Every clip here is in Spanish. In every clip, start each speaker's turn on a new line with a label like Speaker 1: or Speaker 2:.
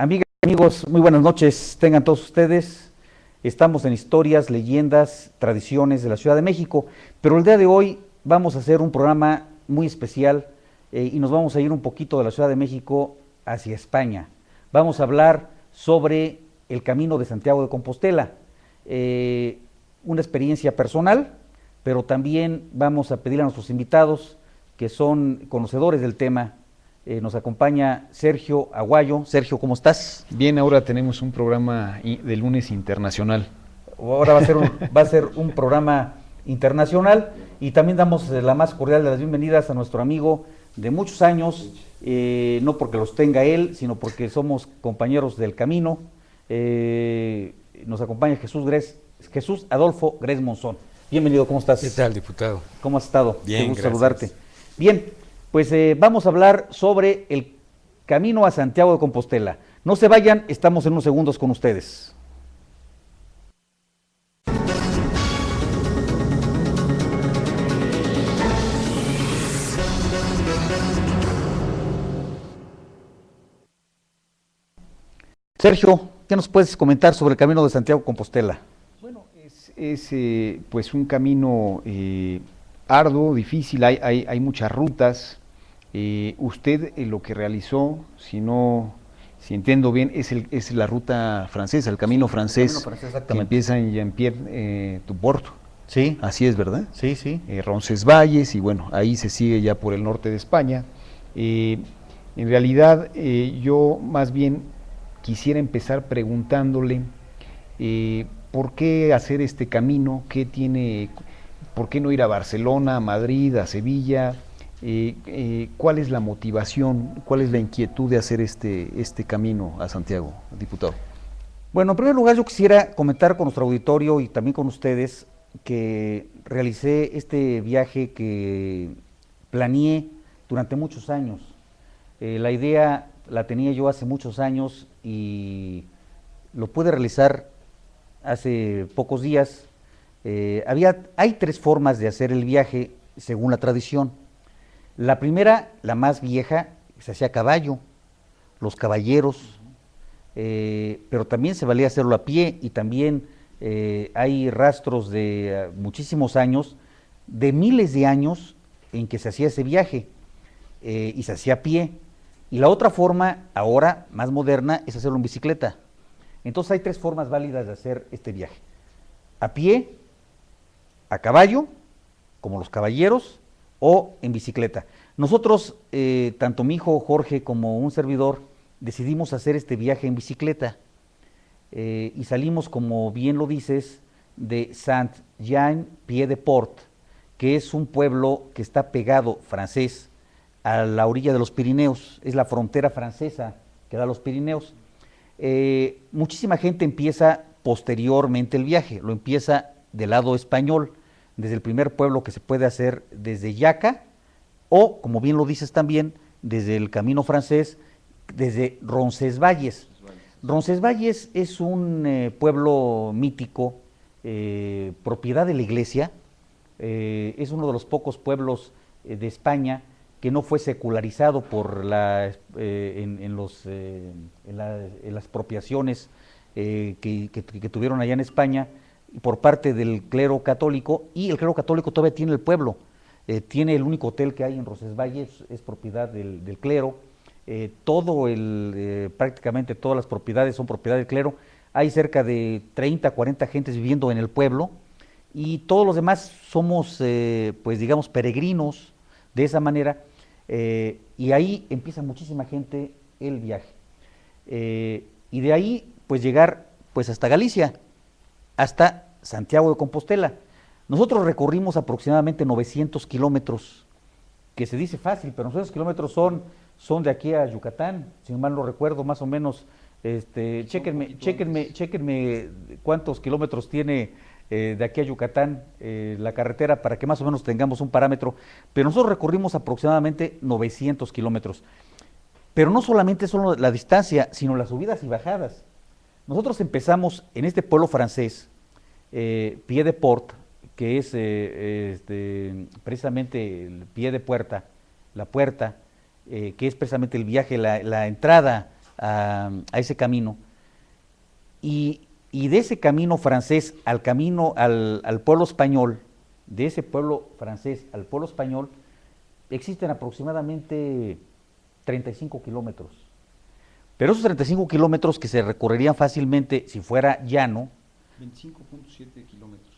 Speaker 1: Amigas y amigos, muy buenas noches, tengan todos ustedes. Estamos en historias, leyendas, tradiciones de la Ciudad de México, pero el día de hoy vamos a hacer un programa muy especial y nos vamos a ir un poquito de la Ciudad de México hacia España. Vamos a hablar sobre el Camino de Santiago de Compostela, una experiencia personal, pero también vamos a pedir a nuestros invitados que son conocedores del tema. Nos acompaña Sergio Aguayo. Sergio, ¿cómo estás?
Speaker 2: Bien, ahora tenemos un programa de lunes internacional.
Speaker 1: Ahora va a ser un programa internacional y también damos la más cordial de las bienvenidas a nuestro amigo de muchos años, no porque los tenga él, sino porque somos compañeros del camino. Nos acompaña Jesús Adolfo Gres Monzón. Bienvenido, ¿cómo estás?
Speaker 3: ¿Qué tal, diputado?
Speaker 1: ¿Cómo has estado?
Speaker 3: Bien,
Speaker 1: Qué gusto
Speaker 3: gracias.
Speaker 1: saludarte. Bien, pues vamos a hablar sobre el Camino a Santiago de Compostela. No se vayan, estamos en unos segundos con ustedes. Sergio, ¿qué nos puedes comentar sobre el Camino de Santiago de Compostela?
Speaker 2: Bueno, pues un camino arduo, difícil, hay muchas rutas. Usted lo que realizó, si entiendo bien, es la ruta francesa, el camino francés, que empieza en Jean-Pierre du
Speaker 1: Sí.
Speaker 2: Así es, ¿verdad?
Speaker 1: Sí, sí.
Speaker 2: Roncesvalles, y bueno, ahí se sigue ya por el norte de España. En realidad, yo más bien quisiera empezar preguntándole por qué hacer este camino, por qué no ir a Barcelona, a Madrid, a Sevilla. ¿Cuál es la motivación, cuál es la inquietud de hacer este camino a Santiago, diputado?
Speaker 1: Bueno, en primer lugar yo quisiera comentar con nuestro auditorio y también con ustedes que realicé este viaje que planeé durante muchos años. La idea la tenía yo hace muchos años y lo pude realizar hace pocos días. Hay tres formas de hacer el viaje según la tradición. La primera, la más vieja, se hacía a caballo, los caballeros, pero también se valía hacerlo a pie y también hay rastros de muchísimos años, de miles de años en que se hacía ese viaje y se hacía a pie. Y la otra forma, ahora más moderna, es hacerlo en bicicleta. Entonces hay tres formas válidas de hacer este viaje: a pie, a caballo, como los caballeros, o en bicicleta. Nosotros, tanto mi hijo Jorge como un servidor, decidimos hacer este viaje en bicicleta y salimos, como bien lo dices, de Saint-Jean-Pied-de-Port, que es un pueblo que está pegado, francés, a la orilla de los Pirineos, es la frontera francesa que da a los Pirineos. Muchísima gente empieza posteriormente el viaje, lo empieza del lado español, desde el primer pueblo que se puede hacer desde Jaca, o, como bien lo dices también, desde el camino francés, desde Roncesvalles. Roncesvalles es un pueblo mítico, propiedad de la iglesia, es uno de los pocos pueblos de España que no fue secularizado por en las expropiaciones que tuvieron allá en España por parte del clero católico, y el clero católico todavía tiene el pueblo, tiene el único hotel que hay en Roncesvalles, es propiedad del clero, prácticamente todas las propiedades son propiedad del clero, hay cerca de 30, 40 gentes viviendo en el pueblo, y todos los demás somos, pues digamos, peregrinos de esa manera, y ahí empieza muchísima gente el viaje. Y de ahí, pues llegar pues hasta Galicia, hasta Santiago de Compostela. Nosotros recorrimos aproximadamente 900 kilómetros, que se dice fácil, pero 900 kilómetros son de aquí a Yucatán, si mal no recuerdo, más o menos. Chéquenme cuántos kilómetros tiene de aquí a Yucatán la carretera, para que más o menos tengamos un parámetro, pero nosotros recorrimos aproximadamente 900 kilómetros. Pero no solamente son la distancia, sino las subidas y bajadas. Nosotros empezamos en este pueblo francés, Pied-de-Port, que es precisamente el pie de puerta, la puerta, que es precisamente el viaje, la entrada a ese camino. Y de ese camino francés al camino al pueblo español, de ese pueblo francés al pueblo español, existen aproximadamente 35 kilómetros. Pero esos 35 kilómetros que se recorrerían fácilmente si fuera llano.
Speaker 2: 25.7 kilómetros.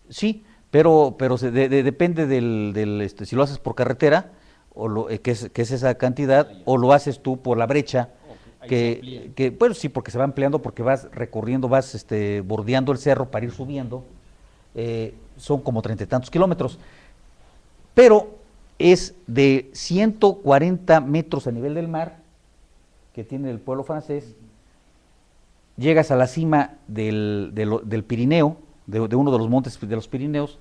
Speaker 1: Sí, pero depende si lo haces por carretera, que es esa cantidad, o lo haces tú por la brecha, bueno, sí, porque se va ampliando, porque vas recorriendo, vas bordeando el cerro para ir subiendo, son como 30 y tantos kilómetros, pero es de 140 metros a nivel del mar, que tiene el pueblo francés, llegas a la cima del Pirineo, de uno de los montes de los Pirineos,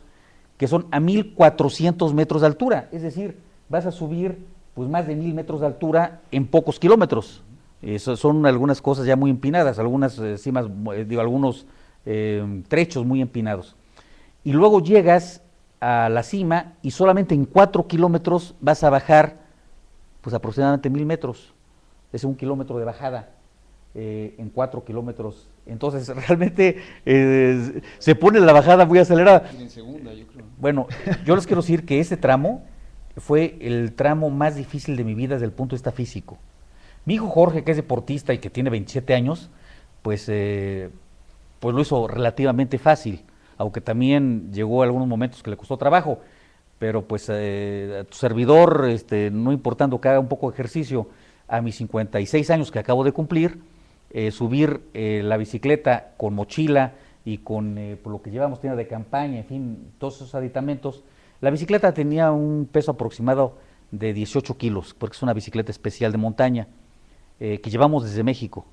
Speaker 1: que son a 1400 metros de altura, es decir, vas a subir pues más de 1000 metros de altura en pocos kilómetros. Son algunas cosas ya muy empinadas, algunas cimas, algunos trechos muy empinados. Y luego llegas a la cima y solamente en 4 kilómetros vas a bajar pues aproximadamente 1000 metros, es 1 kilómetro de bajada. En 4 kilómetros. Entonces, realmente se pone la bajada muy acelerada.
Speaker 2: En segunda, yo creo.
Speaker 1: Bueno, yo les quiero decir que ese tramo fue el tramo más difícil de mi vida desde el punto de vista físico. Mi hijo Jorge, que es deportista y que tiene 27 años, pues lo hizo relativamente fácil, aunque también llegó a algunos momentos que le costó trabajo, pero pues a tu servidor, no importando que haga un poco de ejercicio, a mis 56 años que acabo de cumplir, subir la bicicleta con mochila y con por lo que llevamos, tienda de campaña, en fin, todos esos aditamentos. La bicicleta tenía un peso aproximado de 18 kilos, porque es una bicicleta especial de montaña que llevamos desde México.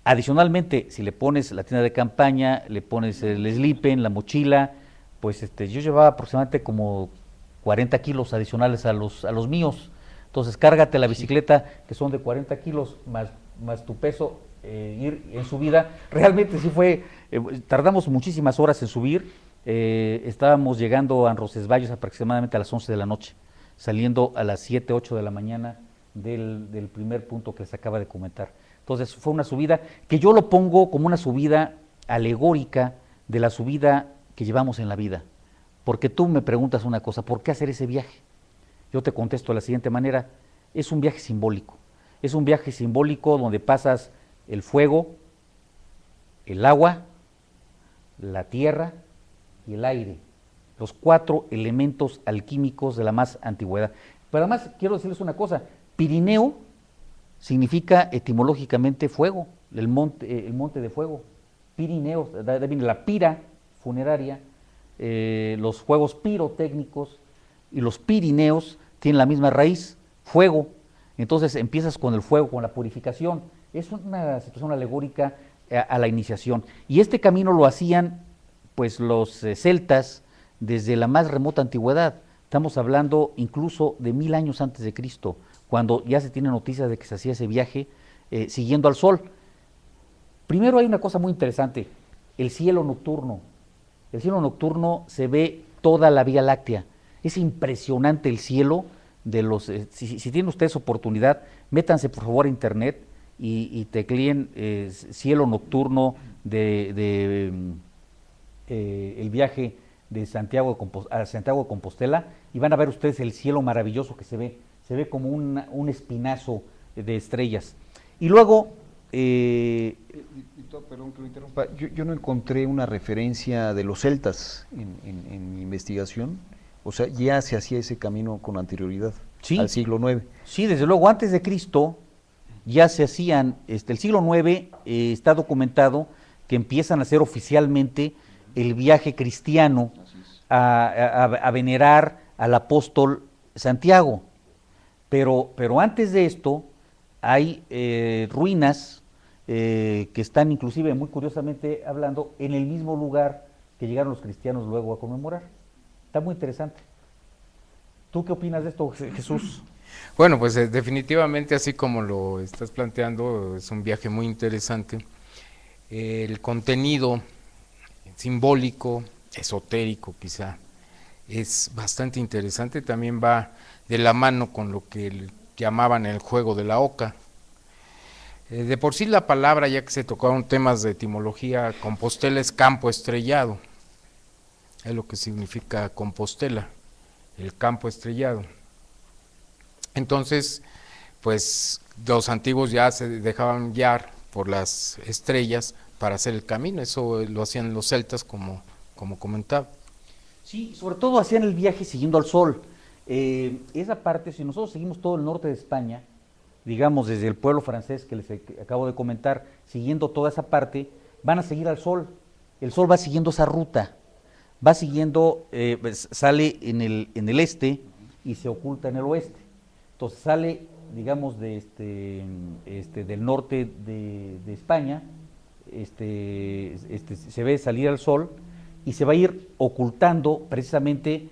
Speaker 1: Adicionalmente, si le pones la tienda de campaña, le pones el slipen, la mochila, pues yo llevaba aproximadamente como 40 kilos adicionales a los míos. Entonces, cárgate la bicicleta, que son de 40 kilos, más tu peso, ir en subida. Realmente sí fue, tardamos muchísimas horas en subir. Estábamos llegando a Roncesvalles aproximadamente a las 11 de la noche, saliendo a las 7, 8 de la mañana del primer punto que les acaba de comentar. Entonces, fue una subida que yo lo pongo como una subida alegórica de la subida que llevamos en la vida. Porque tú me preguntas una cosa, ¿por qué hacer ese viaje? Yo te contesto de la siguiente manera, es un viaje simbólico. Es un viaje simbólico donde pasas el fuego, el agua, la tierra y el aire, los 4 elementos alquímicos de la más antigüedad. Pero además quiero decirles una cosa, Pirineo significa etimológicamente fuego, el monte de fuego. Pirineo, de ahí viene la pira funeraria, los fuegos pirotécnicos y los Pirineos tienen la misma raíz, fuego. Entonces empiezas con el fuego, con la purificación. Es una situación alegórica a la iniciación. Y este camino lo hacían pues los celtas desde la más remota antigüedad. Estamos hablando incluso de 1000 años antes de Cristo, cuando ya se tiene noticia de que se hacía ese viaje siguiendo al sol. Primero hay una cosa muy interesante, el cielo nocturno. El cielo nocturno se ve toda la Vía Láctea. Es impresionante el cielo de los... si tienen ustedes oportunidad, métanse por favor a internet y tecleen cielo nocturno el viaje de Santiago a Santiago de Compostela y van a ver ustedes el cielo maravilloso que se ve como un espinazo de estrellas. Y luego...
Speaker 2: perdón que lo interrumpa, yo no encontré una referencia de los celtas en mi investigación, o sea, ya se hacía ese camino con anterioridad, sí, al siglo IX.
Speaker 1: Sí, desde luego, antes de Cristo ya se hacían, el siglo IX está documentado que empiezan a hacer oficialmente el viaje cristiano a venerar al apóstol Santiago, pero antes de esto hay ruinas que están inclusive, muy curiosamente hablando, en el mismo lugar que llegaron los cristianos luego a conmemorar. Está muy interesante. ¿Tú qué opinas de esto, Jesús?
Speaker 3: Bueno, pues definitivamente así como lo estás planteando, es un viaje muy interesante. El contenido simbólico, esotérico quizá, es bastante interesante, también va de la mano con lo que llamaban el juego de la oca. De por sí la palabra, ya que se tocaron temas de etimología, Compostela es campo estrellado, es lo que significa Compostela, el campo estrellado. Entonces, pues los antiguos ya se dejaban guiar por las estrellas para hacer el camino, eso lo hacían los celtas como comentaba.
Speaker 1: Sí, sobre todo hacían el viaje siguiendo al sol. Esa parte, si nosotros seguimos todo el norte de España, digamos desde el pueblo francés que acabo de comentar, siguiendo toda esa parte, van a seguir al sol. El sol va siguiendo esa ruta, va siguiendo, pues, sale en el este y se oculta en el oeste. Entonces sale, digamos, del norte de España, se ve salir al sol y se va a ir ocultando precisamente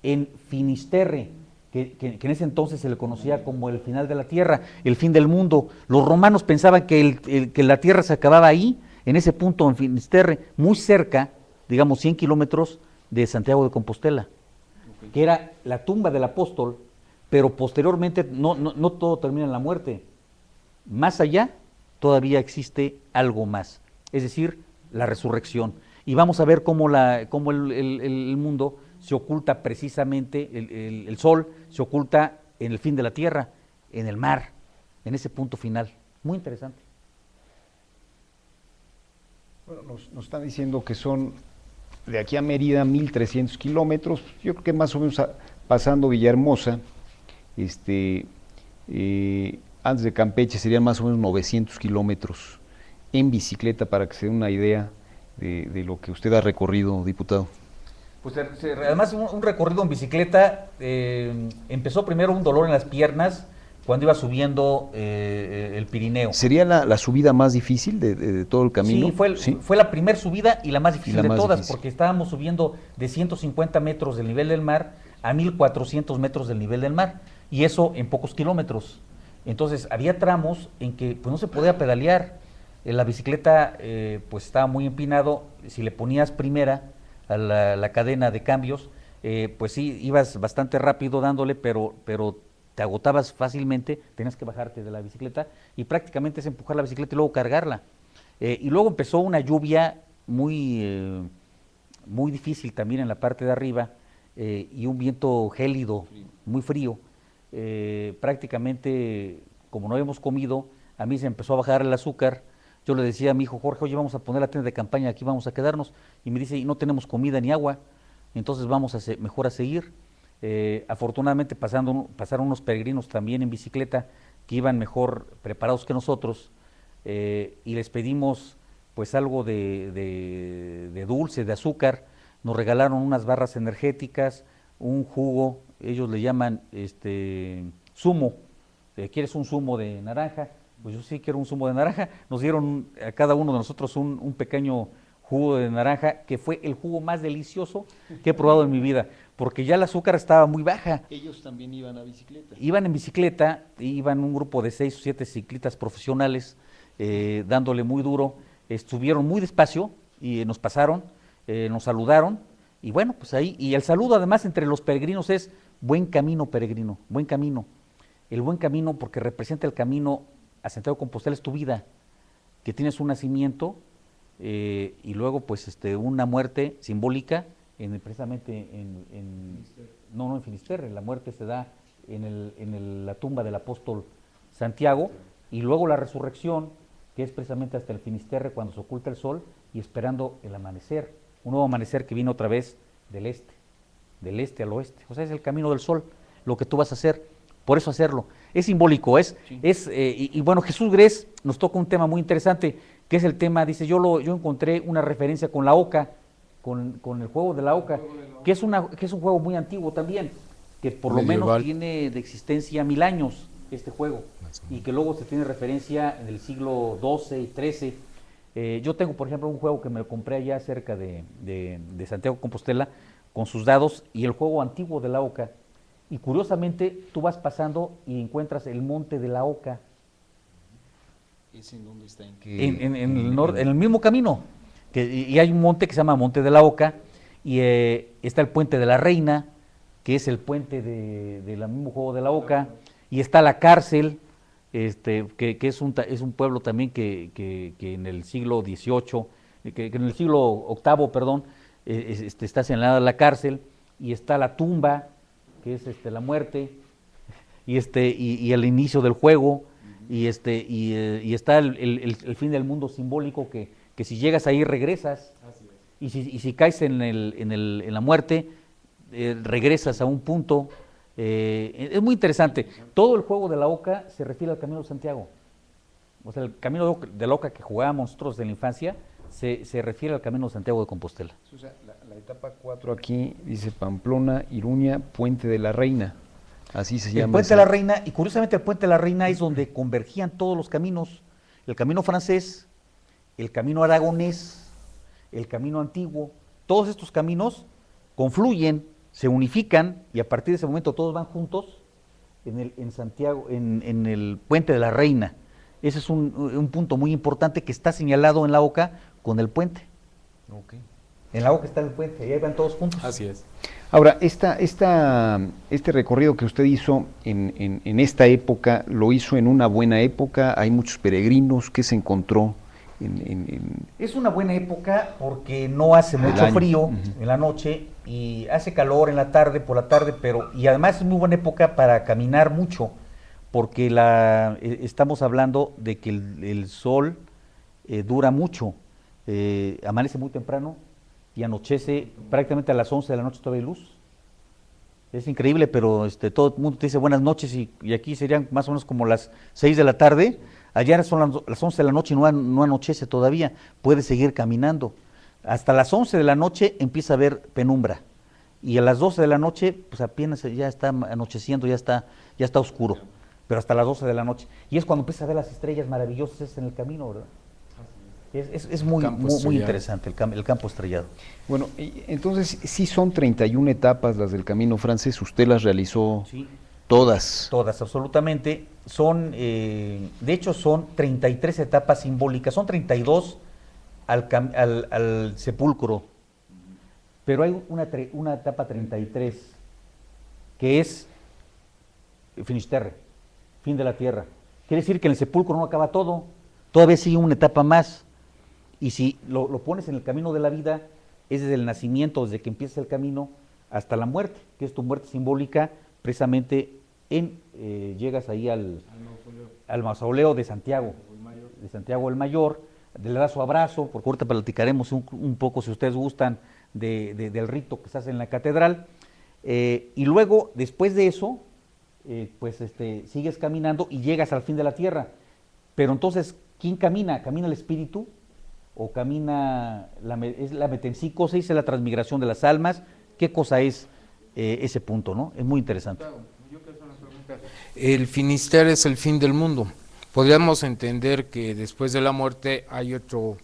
Speaker 1: en Finisterre, que en ese entonces se le conocía como el final de la tierra, el fin del mundo. Los romanos pensaban que la tierra se acababa ahí, en ese punto en Finisterre, muy cerca, digamos 100 kilómetros de Santiago de Compostela, que era la tumba del apóstol, pero posteriormente no todo termina en la muerte. Más allá todavía existe algo más, es decir, la resurrección. Y vamos a ver cómo el mundo se oculta precisamente, el sol se oculta en el fin de la tierra, en el mar, en ese punto final. Muy interesante.
Speaker 2: Bueno, nos están diciendo que son de aquí a Mérida 1.300 kilómetros, yo creo que más o menos pasando Villahermosa, antes de Campeche serían más o menos 900 kilómetros en bicicleta, para que se den una idea de lo que usted ha recorrido, diputado.
Speaker 1: Pues además un recorrido en bicicleta, empezó primero un dolor en las piernas cuando iba subiendo el Pirineo.
Speaker 2: ¿Sería la subida más difícil de todo el camino?
Speaker 1: Sí, fue la primera subida y la más difícil de todas, porque estábamos subiendo de 150 metros del nivel del mar a 1.400 metros del nivel del mar, y eso en pocos kilómetros. Entonces había tramos en que pues no se podía pedalear, la bicicleta pues estaba muy empinado, si le ponías primera a la cadena de cambios, pues sí, ibas bastante rápido dándole, pero te agotabas fácilmente, tenías que bajarte de la bicicleta y prácticamente es empujar la bicicleta y luego cargarla. Y luego empezó una lluvia muy difícil también en la parte de arriba, y un viento gélido, muy frío. Prácticamente, como no habíamos comido, a mí se empezó a bajar el azúcar. Yo le decía a mi hijo Jorge, oye, vamos a poner la tienda de campaña, aquí vamos a quedarnos. Y me dice, y no tenemos comida ni agua, entonces vamos mejor a seguir. Afortunadamente pasaron unos peregrinos también en bicicleta que iban mejor preparados que nosotros, y les pedimos pues algo de dulce, de azúcar. Nos regalaron unas barras energéticas, un jugo, ellos le llaman zumo. ¿Quieres un zumo de naranja? Pues yo sí quiero un zumo de naranja. Nos dieron a cada uno de nosotros un pequeño jugo de naranja, que fue el jugo más delicioso que he probado en mi vida, porque ya el azúcar estaba muy baja.
Speaker 2: ¿Ellos también iban a bicicleta?
Speaker 1: Iban en bicicleta, iban un grupo de 6 o 7 ciclistas profesionales, dándole muy duro. Estuvieron muy despacio y nos pasaron, nos saludaron, y bueno, pues ahí, y el saludo además entre los peregrinos es: buen camino, peregrino, buen camino. El buen camino, porque representa el camino a Santiago de Compostela, es tu vida, que tienes un nacimiento, y luego pues una muerte simbólica, precisamente no en Finisterre. La muerte se da en la tumba del apóstol Santiago, y luego la resurrección, que es precisamente hasta el Finisterre, cuando se oculta el sol y esperando el amanecer, un nuevo amanecer que viene otra vez del este al oeste. O sea, es el camino del sol lo que tú vas a hacer. Por eso hacerlo, es simbólico, sí. Y bueno, Jesús Grez nos toca un tema muy interesante, que es el tema, dice, yo encontré una referencia con la oca, con el juego de la oca, que es un juego muy antiguo también, que por lo menos tiene de existencia 1000 años este juego, y que luego se tiene referencia en el siglo XII y XIII. Yo tengo, por ejemplo, un juego que me lo compré allá cerca de Santiago de Compostela, con sus dados, y el juego antiguo de la oca. Y curiosamente, tú vas pasando y encuentras el monte de la Oca.
Speaker 2: ¿Ese en dónde está?
Speaker 1: En el mismo camino. Y hay un monte que se llama Monte de la Oca, y está el Puente de la Reina, que es el puente del mismo juego de la Oca, y está la cárcel, que es un pueblo también que en el siglo XVIII, que en el siglo VIII, perdón, está señalada la cárcel, y está la tumba, que es la muerte, y el inicio del juego, y está el fin del mundo simbólico, que si llegas ahí regresas, y si caes en la muerte, regresas a un punto. Es muy interesante. Todo el juego de la Oca se refiere al Camino de Santiago. O sea, el Camino de la Oca que jugábamos nosotros en la infancia se refiere al Camino de Santiago de Compostela.
Speaker 2: O sea, la etapa 4 aquí dice Pamplona, Iruña, Puente de la Reina. Así se llama.
Speaker 1: El Puente de la Reina, y curiosamente el Puente de la Reina es donde convergían todos los caminos. El camino francés, el camino aragonés, el camino antiguo. Todos estos caminos confluyen, se unifican, y a partir de ese momento todos van juntos en Santiago, en el Puente de la Reina. Ese es un punto muy importante que está señalado en la Oca con el puente.
Speaker 2: Okay.
Speaker 1: En la Oca está el puente, y ahí van todos juntos.
Speaker 3: Así es.
Speaker 2: Ahora, este recorrido que usted hizo en esta época, ¿lo hizo en una buena época? ¿Hay muchos peregrinos? ¿Qué se encontró?
Speaker 1: Es una buena época porque no hace mucho frío en la noche y hace calor en la tarde, por la tarde, y además es muy buena época para caminar mucho, porque estamos hablando de que el sol dura mucho, amanece muy temprano y anochece prácticamente a las 11 de la noche, todavía hay luz. Es increíble, pero todo el mundo te dice buenas noches, y aquí serían más o menos como las 6 de la tarde. Allá son las 11 de la noche y no anochece todavía, puede seguir caminando. Hasta las 11 de la noche empieza a haber penumbra, y a las 12 de la noche pues apenas ya está anocheciendo, ya está oscuro, pero hasta las 12 de la noche. Y es cuando empieza a ver las estrellas maravillosas en el camino, ¿verdad? Es muy interesante el campo estrellado.
Speaker 2: Bueno, entonces sí son 31 etapas las del Camino Francés, usted las realizó.
Speaker 1: Sí.
Speaker 2: Todas.
Speaker 1: Todas, absolutamente. De hecho, son 33 etapas simbólicas, son 32 al sepulcro, pero hay una etapa 33, que es Finisterre, fin de la tierra. Quiere decir que en el sepulcro no acaba todo, todavía sigue una etapa más. Y si lo pones en el camino de la vida, es desde el nacimiento, desde que empieza el camino, hasta la muerte, que es tu muerte simbólica, precisamente llegas ahí al mausoleo de Santiago el Mayor, le das su abrazo, porque ahorita platicaremos un poco, si ustedes gustan, del rito que se hace en la catedral, y luego, después de eso, sigues caminando y llegas al fin de la tierra. Pero entonces, ¿quién camina? ¿Camina el espíritu? ¿O camina es la metempsicosis, es la transmigración de las almas? ¿Qué cosa es ese punto, no? Es muy interesante.
Speaker 3: El Finisterre es el fin del mundo. Podríamos entender que después de la muerte hay otro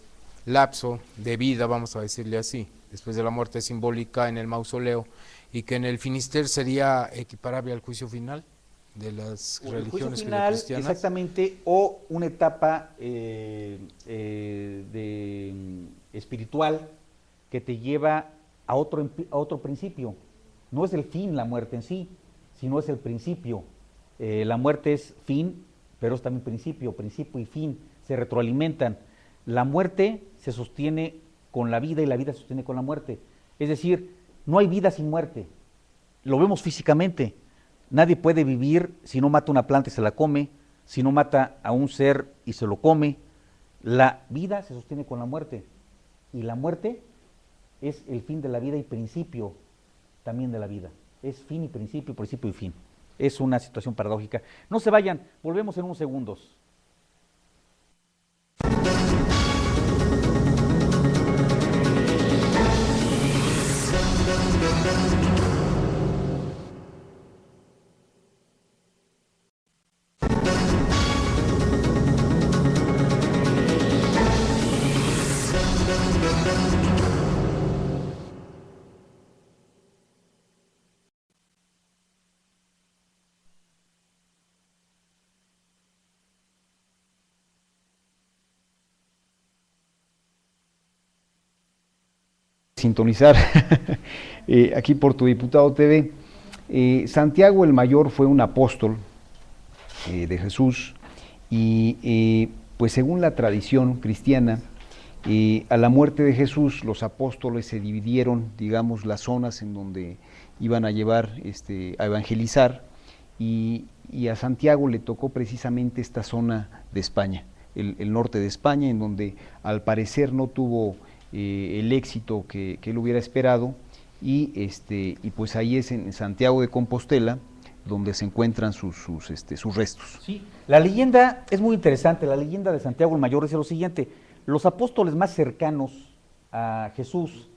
Speaker 3: lapso de vida, vamos a decirle así, después de la muerte simbólica en el mausoleo, y que en el Finisterre sería equiparable al juicio final de las religiones judio-cristianas.
Speaker 1: Exactamente, o una etapa espiritual que te lleva a otro principio. No es el fin la muerte en sí, sino es el principio. La muerte es fin, pero es también principio y fin, se retroalimentan. La muerte se sostiene con la vida y la vida se sostiene con la muerte. Es decir, no hay vida sin muerte. Lo vemos físicamente. Nadie puede vivir si no mata una planta y se la come, si no mata a un ser y se lo come. La vida se sostiene con la muerte, y la muerte es el fin de la vida y principio también de la vida. Es fin y principio y fin. Es una situación paradójica. No se vayan, volvemos en unos segundos.
Speaker 2: Sintonizar aquí por Tu Diputado TV. Santiago el Mayor fue un apóstol de Jesús, y pues según la tradición cristiana, a la muerte de Jesús los apóstoles se dividieron, digamos, las zonas en donde iban a llevar a evangelizar, y a Santiago le tocó precisamente esta zona de España, el norte de España, en donde al parecer no tuvo el éxito que él hubiera esperado, y pues ahí es en Santiago de Compostela donde se encuentran sus restos.
Speaker 1: Sí, la leyenda es muy interesante. La leyenda de Santiago el Mayor dice lo siguiente: los apóstoles más cercanos a Jesús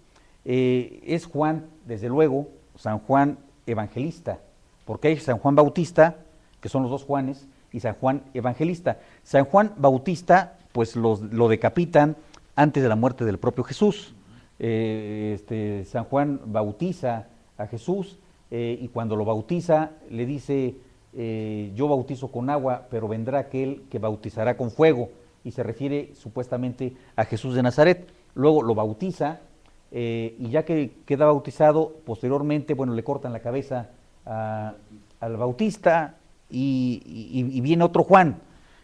Speaker 1: es Juan, desde luego, San Juan Evangelista, porque hay San Juan Bautista, que son los dos Juanes, y San Juan Evangelista. San Juan Bautista, pues lo decapitan antes de la muerte del propio Jesús. San Juan bautiza a Jesús, y cuando lo bautiza le dice, yo bautizo con agua, pero vendrá aquel que bautizará con fuego, y se refiere supuestamente a Jesús de Nazaret. Luego lo bautiza, y ya que queda bautizado, posteriormente, bueno, le cortan la cabeza al Bautista, y viene otro Juan,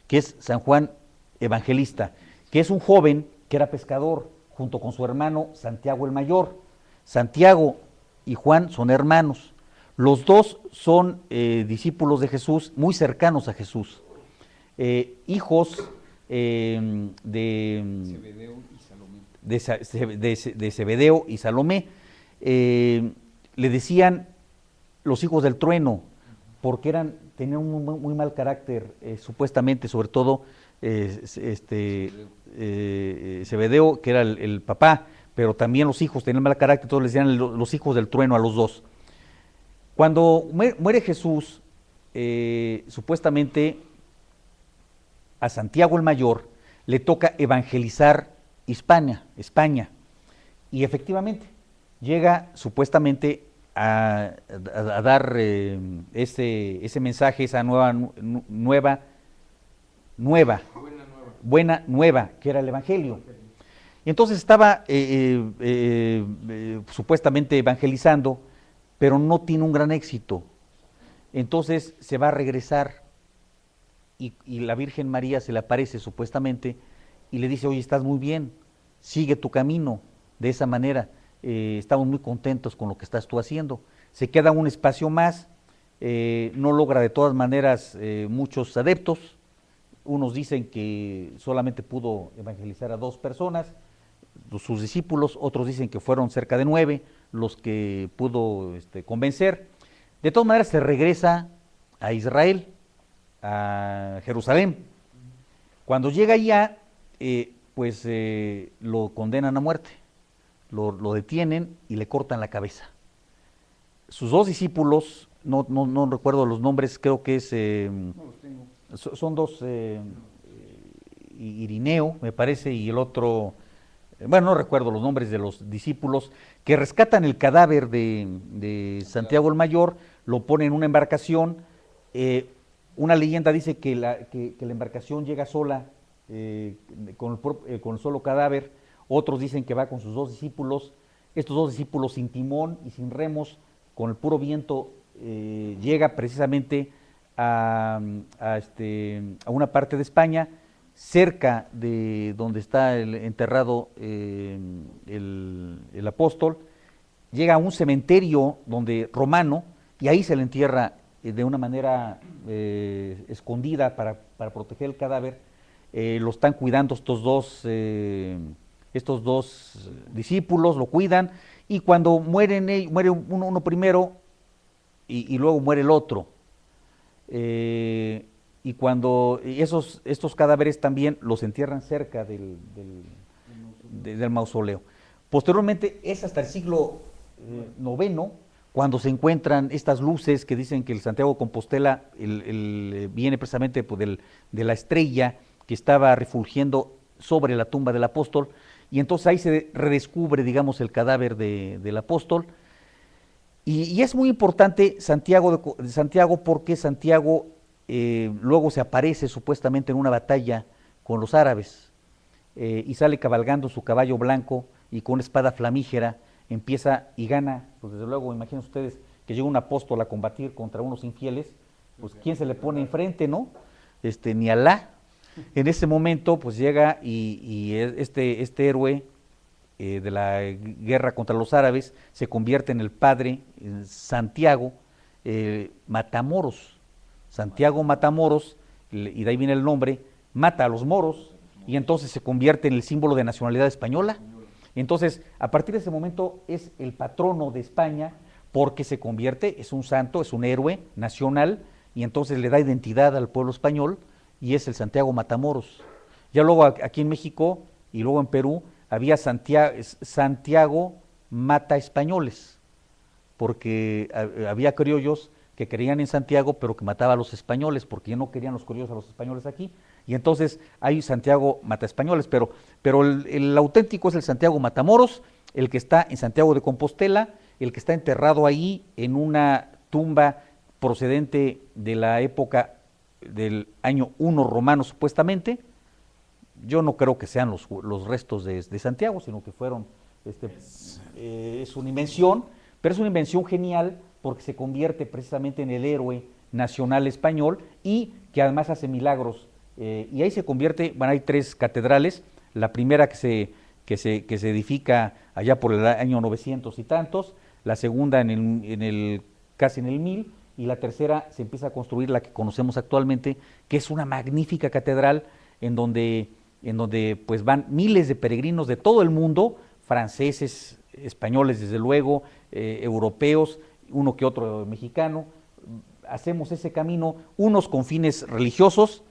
Speaker 1: que es San Juan Evangelista, que es un joven que era pescador, junto con su hermano Santiago el Mayor. Santiago y Juan son hermanos. Los dos son discípulos de Jesús, muy cercanos a Jesús, hijos de Zebedeo y Salomé. Le decían los hijos del trueno, porque tenían un muy mal carácter, supuestamente, sobre todo Zebedeo, que era el papá, pero también los hijos tenían mal carácter, entonces les decían los hijos del trueno a los dos. Cuando muere Jesús, supuestamente a Santiago el Mayor le toca evangelizar España, y efectivamente llega supuestamente a dar ese mensaje, esa buena nueva, que era el Evangelio. Y entonces estaba supuestamente evangelizando, pero no tiene un gran éxito. Entonces se va a regresar, y la Virgen María se le aparece supuestamente y le dice, oye, estás muy bien, sigue tu camino de esa manera, estamos muy contentos con lo que estás tú haciendo. Se queda un espacio más, no logra de todas maneras muchos adeptos. Unos dicen que solamente pudo evangelizar a 2 personas, sus discípulos, otros dicen que fueron cerca de 9 los que pudo convencer. De todas maneras se regresa a Israel, a Jerusalén. Cuando llega allá, lo condenan a muerte, lo detienen y le cortan la cabeza. Sus 2 discípulos, no recuerdo los nombres, creo que es son 2, Irineo, me parece, y el otro, bueno, no recuerdo los nombres de los discípulos, que rescatan el cadáver de Santiago el Mayor, lo ponen en una embarcación. Una leyenda dice que la embarcación llega sola, con el solo cadáver. Otros dicen que va con sus 2 discípulos. Estos 2 discípulos, sin timón y sin remos, con el puro viento, llega precisamente a una parte de España, cerca de donde está enterrado el apóstol. Llega a un cementerio romano, y ahí se le entierra de una manera escondida para proteger el cadáver. Lo están cuidando estos dos discípulos, lo cuidan, y cuando muere uno primero y luego muere el otro. Y cuando estos cadáveres también los entierran cerca del mausoleo. Posteriormente es hasta el siglo IX cuando se encuentran estas luces que dicen que el Santiago de Compostela viene precisamente de la estrella que estaba refulgiendo sobre la tumba del apóstol, y entonces ahí se redescubre, digamos, el cadáver del apóstol. Y es muy importante Santiago porque Santiago luego se aparece supuestamente en una batalla con los árabes, y sale cabalgando su caballo blanco y con una espada flamígera empieza y gana. Pues desde luego, imaginen ustedes que llega un apóstol a combatir contra unos infieles, pues ¿quién se le pone enfrente, no? Ni Alá, En ese momento, pues llega y este héroe de la guerra contra los árabes se convierte en el padre Santiago Matamoros. Santiago Matamoros, y de ahí viene el nombre, mata a los moros y entonces se convierte en el símbolo de nacionalidad española. Entonces, a partir de ese momento es el patrono de España porque se convierte, es un santo, es un héroe nacional y entonces le da identidad al pueblo español y es el Santiago Matamoros. Ya luego aquí en México y luego en Perú había Santiago Mata Españoles, porque había criollos que creían en Santiago pero que mataba a los españoles porque ya no querían los criollos a los españoles aquí. Y entonces hay Santiago Mata Españoles, pero el auténtico es el Santiago Matamoros, el que está en Santiago de Compostela, el que está enterrado ahí en una tumba procedente de la época del año 1 romano supuestamente. Yo no creo que sean los restos de Santiago, sino que fueron, es una invención, pero es una invención genial porque se convierte precisamente en el héroe nacional español y que además hace milagros. Y ahí se convierte, bueno, hay 3 catedrales, la primera que se edifica allá por el año 900 y tantos, la segunda casi en el 1000, y la tercera se empieza a construir la que conocemos actualmente, que es una magnífica catedral en donde pues van miles de peregrinos de todo el mundo, franceses, españoles desde luego, europeos, uno que otro mexicano. Hacemos ese camino, unos con fines religiosos,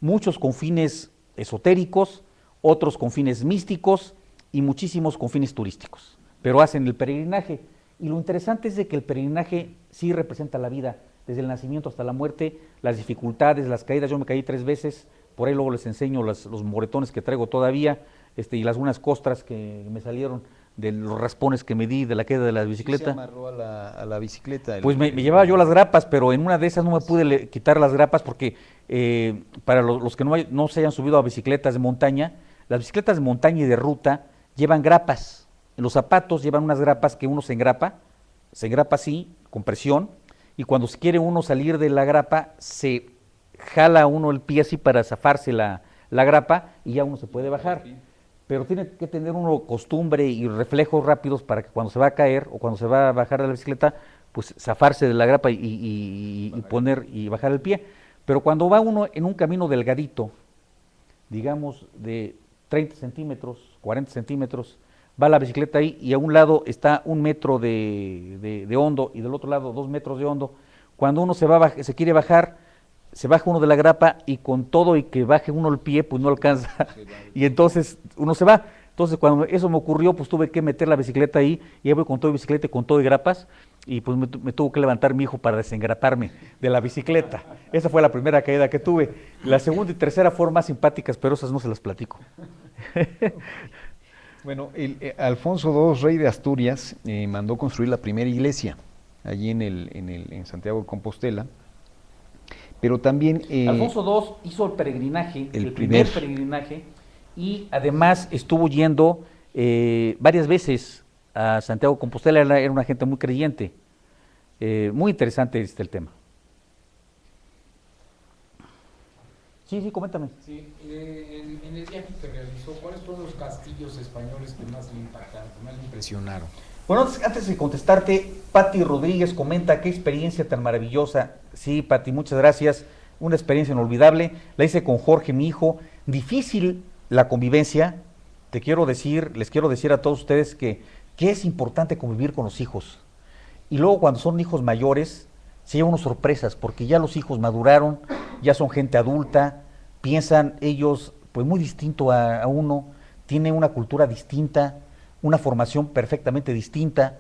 Speaker 1: muchos con fines esotéricos, otros con fines místicos y muchísimos con fines turísticos, pero hacen el peregrinaje. Y lo interesante es de que el peregrinaje sí representa la vida, desde el nacimiento hasta la muerte, las dificultades, las caídas. Yo me caí 3 veces, por ahí luego les enseño los moretones que traigo todavía, y algunas costras que me salieron de los raspones que me di de la queda de la bicicleta.
Speaker 2: ¿Sí se amarró a la bicicleta?
Speaker 1: Pues me llevaba yo las grapas, pero en una de esas no me pude quitar las grapas porque para los que no se hayan subido a bicicletas de montaña, las bicicletas de montaña y de ruta llevan grapas. En los zapatos llevan unas grapas que uno se engrapa así, con presión, y cuando se quiere uno salir de la grapa, se jala uno el pie así para zafarse la grapa y ya uno se puede bajar. Pero tiene que tener uno costumbre y reflejos rápidos para que cuando se va a caer o cuando se va a bajar de la bicicleta, pues zafarse de la grapa y bajar el pie. Pero cuando va uno en un camino delgadito, digamos de 30 centímetros, 40 centímetros, va la bicicleta ahí y a un lado está 1 metro de hondo y del otro lado 2 metros de hondo. Cuando uno se quiere bajar, se baja uno de la grapa y con todo y que baje uno el pie, pues no alcanza. Y entonces uno se va. Entonces cuando eso me ocurrió, pues tuve que meter la bicicleta ahí y ahí voy con todo y bicicleta y con todo y grapas y pues me tuvo que levantar mi hijo para desengraparme de la bicicleta. Esa fue la primera caída que tuve. La segunda y tercera fueron más simpáticas, pero esas no se las platico.
Speaker 2: Bueno, Alfonso II, rey de Asturias, mandó construir la primera iglesia allí en Santiago de Compostela, pero también...
Speaker 1: Alfonso II hizo el peregrinaje, el primer peregrinaje, y además estuvo yendo varias veces a Santiago de Compostela, era una gente muy creyente. Muy interesante el tema. Sí, coméntame.
Speaker 3: Sí, en el viaje que realizó, ¿cuáles fueron los castillos españoles que más le impactaron, que más le impresionaron?
Speaker 1: Bueno, antes de contestarte, Pati Rodríguez comenta qué experiencia tan maravillosa. Sí, Pati, muchas gracias. Una experiencia inolvidable. La hice con Jorge, mi hijo. Difícil la convivencia. Les quiero decir a todos ustedes que es importante convivir con los hijos. Y luego cuando son hijos mayores, se llevan unas sorpresas, porque ya los hijos maduraron, ya son gente adulta, piensan ellos pues muy distinto a uno, tienen una cultura distinta, una formación perfectamente distinta,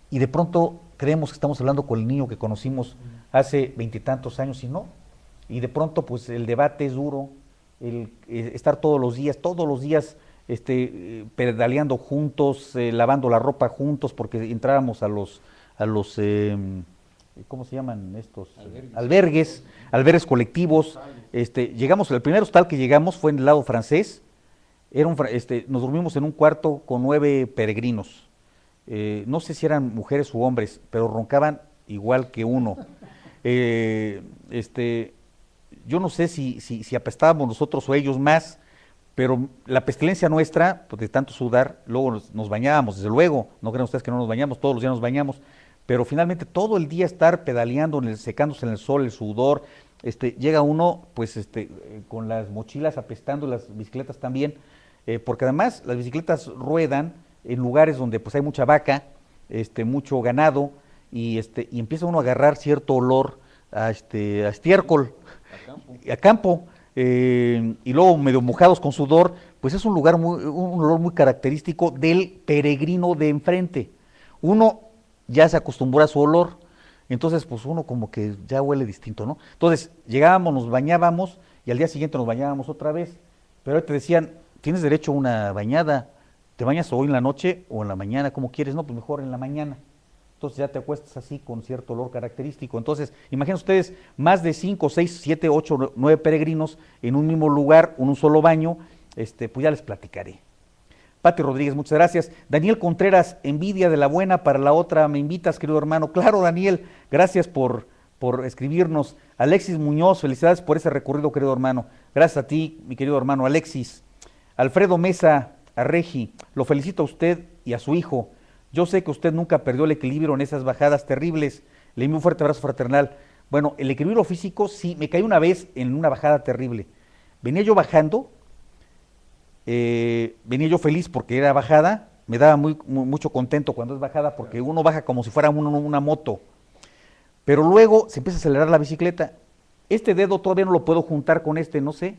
Speaker 1: y de pronto creemos que estamos hablando con el niño que conocimos hace 20 y tantos años y no, y de pronto pues el debate es duro, estar todos los días pedaleando juntos, lavando la ropa juntos, porque entrábamos a los ¿cómo se llaman estos? Albergues colectivos. Llegamos, el primer hostal que llegamos fue en el lado francés. Nos dormimos en un cuarto con 9 peregrinos. No sé si eran mujeres u hombres, pero roncaban igual que uno. yo no sé si apestábamos nosotros o ellos más, pero la pestilencia nuestra, pues de tanto sudar, luego nos bañábamos, desde luego, no crean ustedes que no nos bañamos, todos los días nos bañamos, pero finalmente todo el día estar pedaleando, secándose en el sol, el sudor, llega uno pues con las mochilas apestando, las bicicletas también, porque además las bicicletas ruedan en lugares donde pues hay mucha vaca, mucho ganado, y empieza uno a agarrar cierto olor a estiércol, a campo, y luego medio mojados con sudor, pues es un olor muy característico del peregrino de enfrente. Uno ya se acostumbra a su olor, entonces pues uno como que ya huele distinto, ¿no? Entonces llegábamos, nos bañábamos y al día siguiente nos bañábamos otra vez, pero ahí te decían, tienes derecho a una bañada, te bañas hoy en la noche o en la mañana, como quieres, no, pues mejor en la mañana. Entonces ya te acuestas así con cierto olor característico. Entonces, imaginen ustedes más de 5, 6, 7, 8, 9 peregrinos en un mismo lugar, en un solo baño, pues ya les platicaré. Pati Rodríguez, muchas gracias. Daniel Contreras, envidia de la buena, para la otra me invitas, querido hermano. Claro, Daniel, gracias por escribirnos. Alexis Muñoz, felicidades por ese recorrido, querido hermano. Gracias a ti, mi querido hermano Alexis. Alfredo Mesa Arregi, lo felicito a usted y a su hijo. Yo sé que usted nunca perdió el equilibrio en esas bajadas terribles. Le envío un fuerte abrazo fraternal. Bueno, el equilibrio físico sí, me caí una vez en una bajada terrible. Venía yo bajando, venía yo feliz porque era bajada, me daba mucho contento cuando es bajada porque uno baja como si fuera una moto. Pero luego se empieza a acelerar la bicicleta. Este dedo todavía no lo puedo juntar con no sé.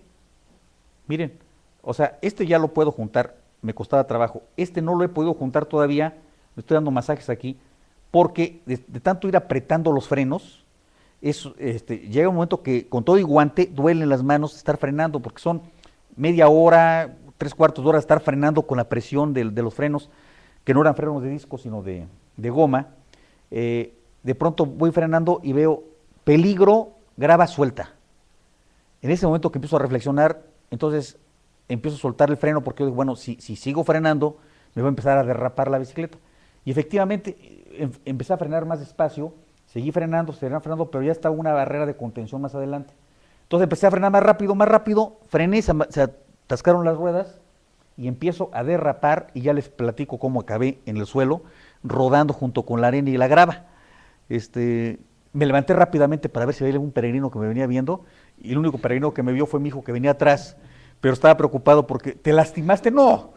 Speaker 1: Miren, o sea, ya lo puedo juntar, me costaba trabajo. No lo he podido juntar todavía. Me estoy dando masajes aquí, porque de tanto ir apretando los frenos, llega un momento que con todo y guante duelen las manos estar frenando, porque son media hora, 3/4 de hora estar frenando con la presión de los frenos, que no eran frenos de disco, sino de goma. De pronto voy frenando y veo peligro, grava suelta. En ese momento que empiezo a reflexionar, entonces empiezo a soltar el freno, porque bueno, si sigo frenando, me va a empezar a derrapar la bicicleta. Y efectivamente empecé a frenar más despacio, seguí frenando, pero ya estaba una barrera de contención más adelante. Entonces empecé a frenar más rápido, frené, se atascaron las ruedas y empiezo a derrapar, y ya les platico cómo acabé en el suelo, rodando junto con la arena y la grava. Me levanté rápidamente para ver si había algún peregrino que me venía viendo, y el único peregrino que me vio fue mi hijo, que venía atrás, pero estaba preocupado porque, ¿te lastimaste? No.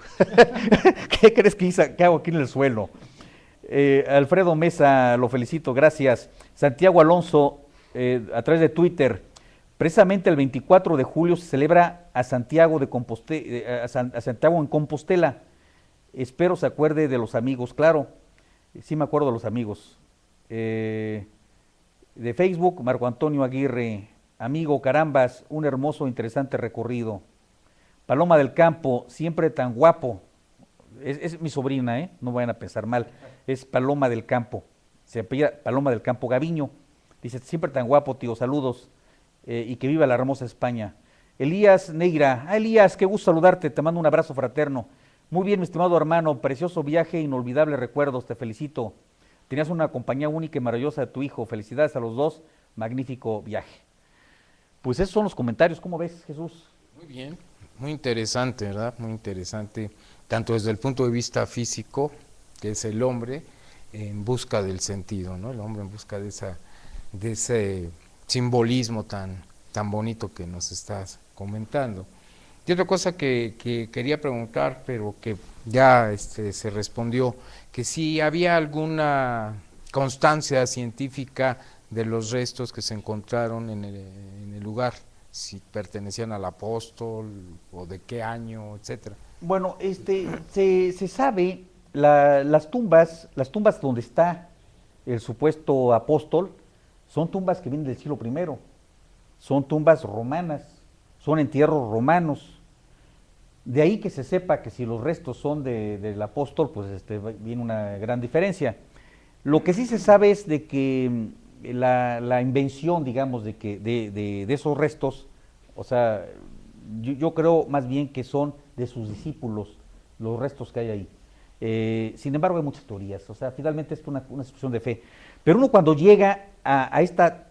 Speaker 1: ¿Qué crees que hice? ¿Qué hago aquí en el suelo? Alfredo Mesa, lo felicito, gracias. Santiago Alonso, a través de Twitter, precisamente el 24 de julio se celebra a Santiago a Santiago en Compostela. Espero se acuerde de los amigos, claro, sí me acuerdo de los amigos. De Facebook, Marco Antonio Aguirre, amigo, carambas, un hermoso, interesante recorrido. Paloma del Campo, siempre tan guapo. Es mi sobrina, no vayan a pensar mal. Es Paloma del Campo. Se apellida Paloma del Campo Gaviño. Dice, siempre tan guapo, tío, saludos. Y que viva la hermosa España. Elías Neira, Elías, qué gusto saludarte, te mando un abrazo fraterno. Muy bien, mi estimado hermano, precioso viaje, inolvidables recuerdos, te felicito. Tenías una compañía única y maravillosa de tu hijo, felicidades a los dos, magnífico viaje. Pues esos son los comentarios, ¿cómo ves, Jesús?
Speaker 3: Muy bien, muy interesante, ¿verdad? Muy interesante, tanto desde el punto de vista físico, que es el hombre en busca del sentido, ¿no? El hombre en busca de ese simbolismo tan bonito que nos estás comentando. Y otra cosa que quería preguntar, pero que ya se respondió, que si había alguna constancia científica de los restos que se encontraron en el lugar, si pertenecían al apóstol o de qué año, etcétera.
Speaker 1: Bueno, se sabe, las tumbas donde está el supuesto apóstol son tumbas que vienen del siglo I, son tumbas romanas, son entierros romanos. De ahí que se sepa que si los restos son del apóstol, pues viene una gran diferencia. Lo que sí se sabe es de que la invención, digamos, de esos restos, o sea, yo creo más bien que son de sus discípulos los restos que hay ahí. Sin embargo, hay muchas teorías, o sea, finalmente es una expresión de fe. Pero uno cuando llega a esta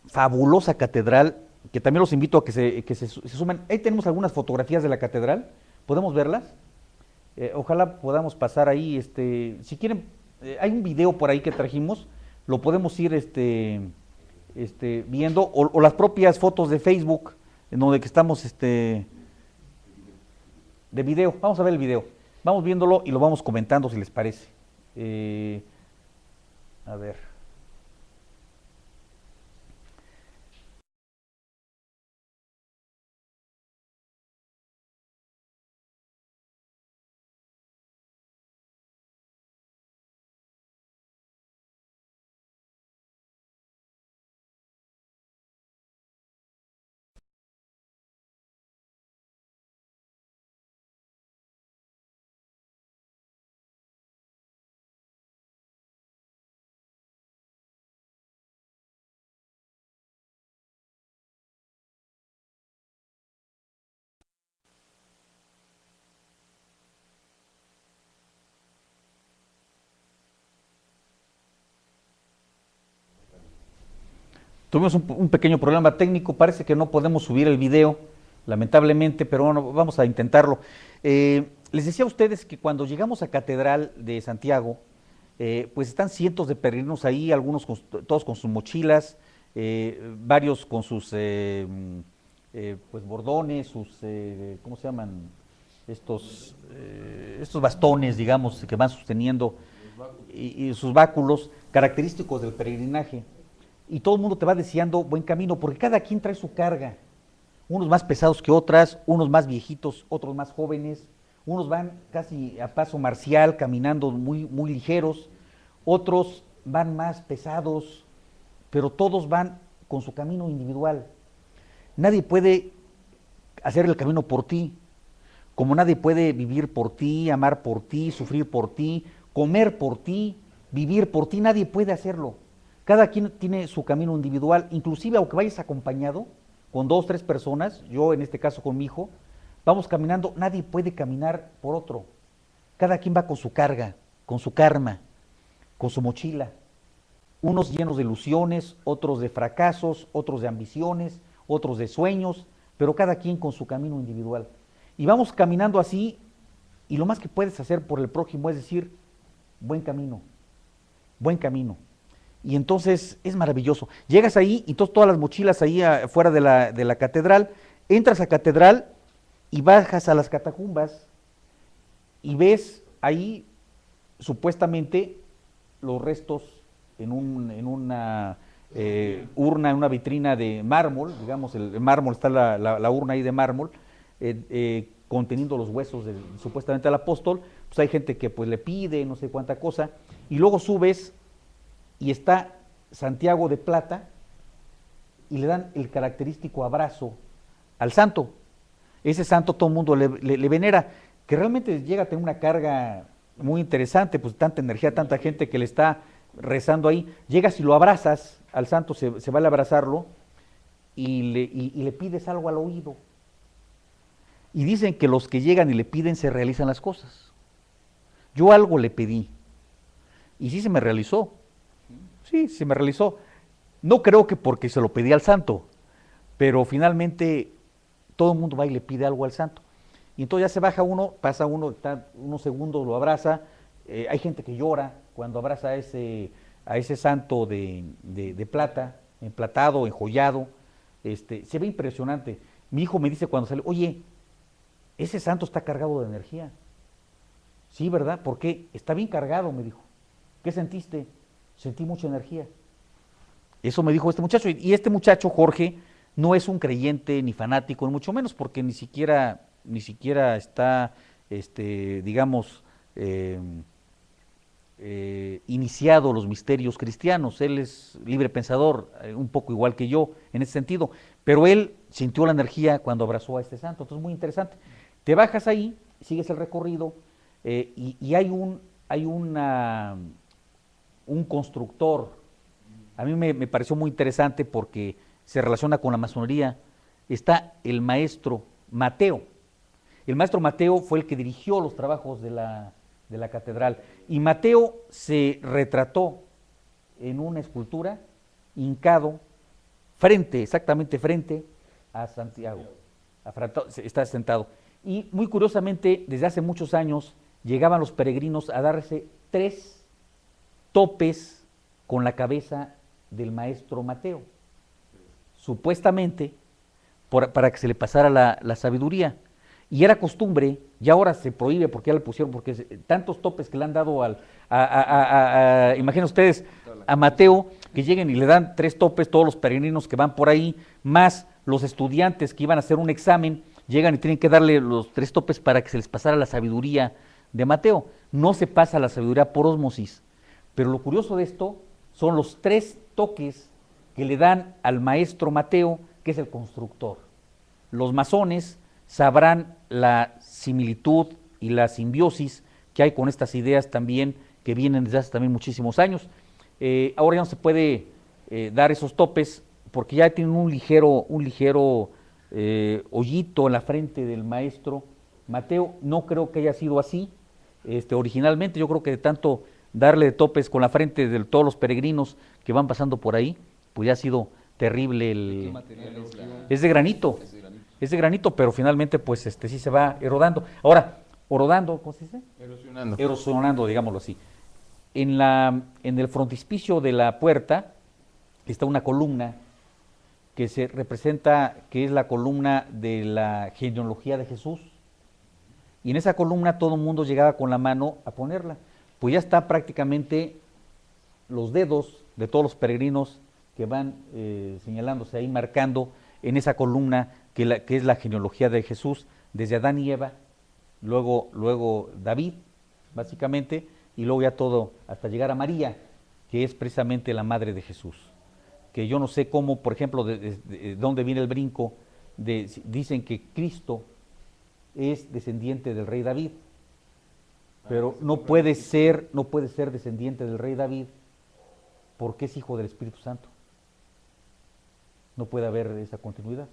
Speaker 1: fabulosa catedral que también los invito a se sumen. Ahí tenemos algunas fotografías de la catedral, ¿podemos verlas? Ojalá podamos pasar ahí, si quieren, hay un video por ahí que trajimos, lo podemos ir viendo, o las propias fotos de Facebook, en donde que estamos, de video. Vamos a ver el video, vamos viéndolo y lo vamos comentando si les parece. A ver. Tuvimos un pequeño problema técnico, parece que no podemos subir el video, lamentablemente, pero bueno, vamos a intentarlo. Les decía a ustedes que cuando llegamos a Catedral de Santiago, pues están cientos de peregrinos ahí, algunos todos con sus mochilas, varios con sus pues bordones, sus, ¿cómo se llaman? Estos bastones, digamos, que van sosteniendo, y sus báculos característicos del peregrinaje. Y todo el mundo te va deseando buen camino, porque cada quien trae su carga, unos más pesados que otras, unos más viejitos, otros más jóvenes, unos van casi a paso marcial, caminando muy ligeros, otros van más pesados, pero todos van con su camino individual. Nadie puede hacer el camino por ti, como nadie puede vivir por ti, amar por ti, sufrir por ti, comer por ti, vivir por ti, nadie puede hacerlo. Cada quien tiene su camino individual, inclusive aunque vayas acompañado con 2, 3 personas, yo en este caso con mi hijo, vamos caminando, nadie puede caminar por otro. Cada quien va con su carga, con su karma, con su mochila. Unos llenos de ilusiones, otros de fracasos, otros de ambiciones, otros de sueños, pero cada quien con su camino individual. Y vamos caminando así, y lo más que puedes hacer por el prójimo es decir, buen camino, buen camino. Y entonces es maravilloso. Llegas ahí, y todas las mochilas ahí afuera de la catedral, entras a catedral y bajas a las catacumbas y ves ahí supuestamente los restos en una urna, en una vitrina de mármol, digamos, el mármol, está la urna ahí de mármol, conteniendo los huesos supuestamente al apóstol. Pues hay gente que pues le pide no sé cuánta cosa, y luego subes y está Santiago de plata y le dan el característico abrazo al santo. Ese santo todo el mundo le venera, que realmente llega a tener una carga muy interesante, pues tanta energía, tanta gente que le está rezando ahí. Llegas y lo abrazas al santo, se vale abrazarlo y le pides algo al oído. Y dicen que los que llegan y le piden se realizan las cosas. Yo algo le pedí y sí se me realizó. Sí, se me realizó. No creo que porque se lo pedí al santo, pero finalmente todo el mundo va y le pide algo al santo. Y entonces ya se baja uno, pasa uno, está unos segundos, lo abraza. Hay gente que llora cuando abraza a ese santo de plata, emplatado, enjollado. Se ve impresionante. Mi hijo me dice cuando sale, oye, ese santo está cargado de energía. Sí, ¿verdad? ¿Por qué? Está bien cargado, me dijo. ¿Qué sentiste? Sentí mucha energía. Eso me dijo este muchacho. Y este muchacho, Jorge, no es un creyente ni fanático, ni mucho menos, porque ni siquiera está, digamos, iniciado los misterios cristianos. Él es libre pensador, un poco igual que yo en ese sentido, pero él sintió la energía cuando abrazó a este santo. Entonces, muy interesante. Te bajas ahí, sigues el recorrido, y hay un constructor. A mí me pareció muy interesante porque se relaciona con la masonería. Está el maestro Mateo. El maestro Mateo fue el que dirigió los trabajos de la catedral. Y Mateo se retrató en una escultura, hincado, exactamente frente a Santiago. Está sentado. Y muy curiosamente, desde hace muchos años, llegaban los peregrinos a darse 3 topes con la cabeza del maestro Mateo, supuestamente para que se le pasara la sabiduría. Y era costumbre, y ahora se prohíbe porque ya le pusieron, porque tantos topes que le han dado imaginen ustedes, a Mateo, que lleguen y le dan 3 topes, todos los peregrinos que van por ahí, más los estudiantes que iban a hacer un examen, llegan y tienen que darle los 3 topes para que se les pasara la sabiduría de Mateo. No se pasa la sabiduría por ósmosis, pero lo curioso de esto son los 3 toques que le dan al maestro Mateo, que es el constructor. Los masones sabrán la similitud y la simbiosis que hay con estas ideas también, que vienen desde hace también muchísimos años. Ahora ya no se puede dar esos topes, porque ya tienen un ligero hoyito en la frente del maestro Mateo. No creo que haya sido así originalmente. Yo creo que de tanto darle topes con la frente de todos los peregrinos que van pasando por ahí, pues ya ha sido terrible. ¿Qué material es de granito. Es de granito, pero finalmente pues sí se va erodando. Ahora, erodando, ¿cómo se dice?
Speaker 3: Erosionando.
Speaker 1: Erosionando, digámoslo así. En el frontispicio de la puerta está una columna que se representa, que es la columna de la genealogía de Jesús. Y en esa columna todo el mundo llegaba con la mano a ponerla. Pues ya está prácticamente los dedos de todos los peregrinos que van señalándose ahí, marcando en esa columna que es la genealogía de Jesús, desde Adán y Eva, luego David, básicamente, y luego ya todo hasta llegar a María, que es precisamente la madre de Jesús. Que yo no sé cómo, por ejemplo, de dónde viene el brinco, dicen que Cristo es descendiente del rey David, pero no puede ser descendiente del rey David porque es hijo del Espíritu Santo. No puede haber esa continuidad.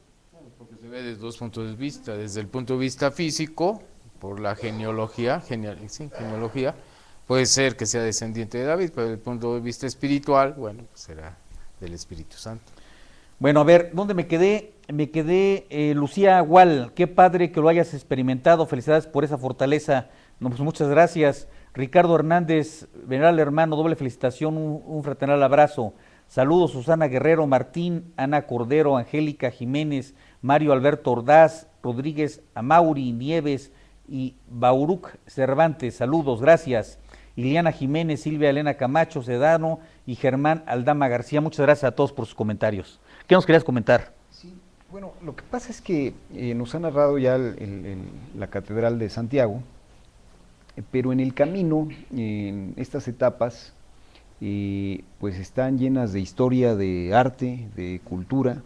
Speaker 3: Porque se ve desde 2 puntos de vista, desde el punto de vista físico, por la genealogía, puede ser que sea descendiente de David, pero desde el punto de vista espiritual, bueno, pues será del Espíritu Santo.
Speaker 1: Bueno, a ver, ¿dónde me quedé? Me quedé, Lucía Agual, qué padre que lo hayas experimentado, felicidades por esa fortaleza. No, pues muchas gracias. Ricardo Hernández, venerable hermano, doble felicitación, un fraternal abrazo. Saludos, Susana Guerrero, Martín, Ana Cordero, Angélica Jiménez, Mario Alberto Ordaz, Rodríguez Amauri, Nieves y Bauruc Cervantes. Saludos, gracias. Iliana Jiménez, Silvia Elena Camacho, Sedano y Germán Aldama García. Muchas gracias a todos por sus comentarios. ¿Qué nos querías comentar?
Speaker 2: Sí, bueno, lo que pasa es que nos ha narrado ya la Catedral de Santiago, pero en el camino, en estas etapas, pues están llenas de historia, de arte, de cultura.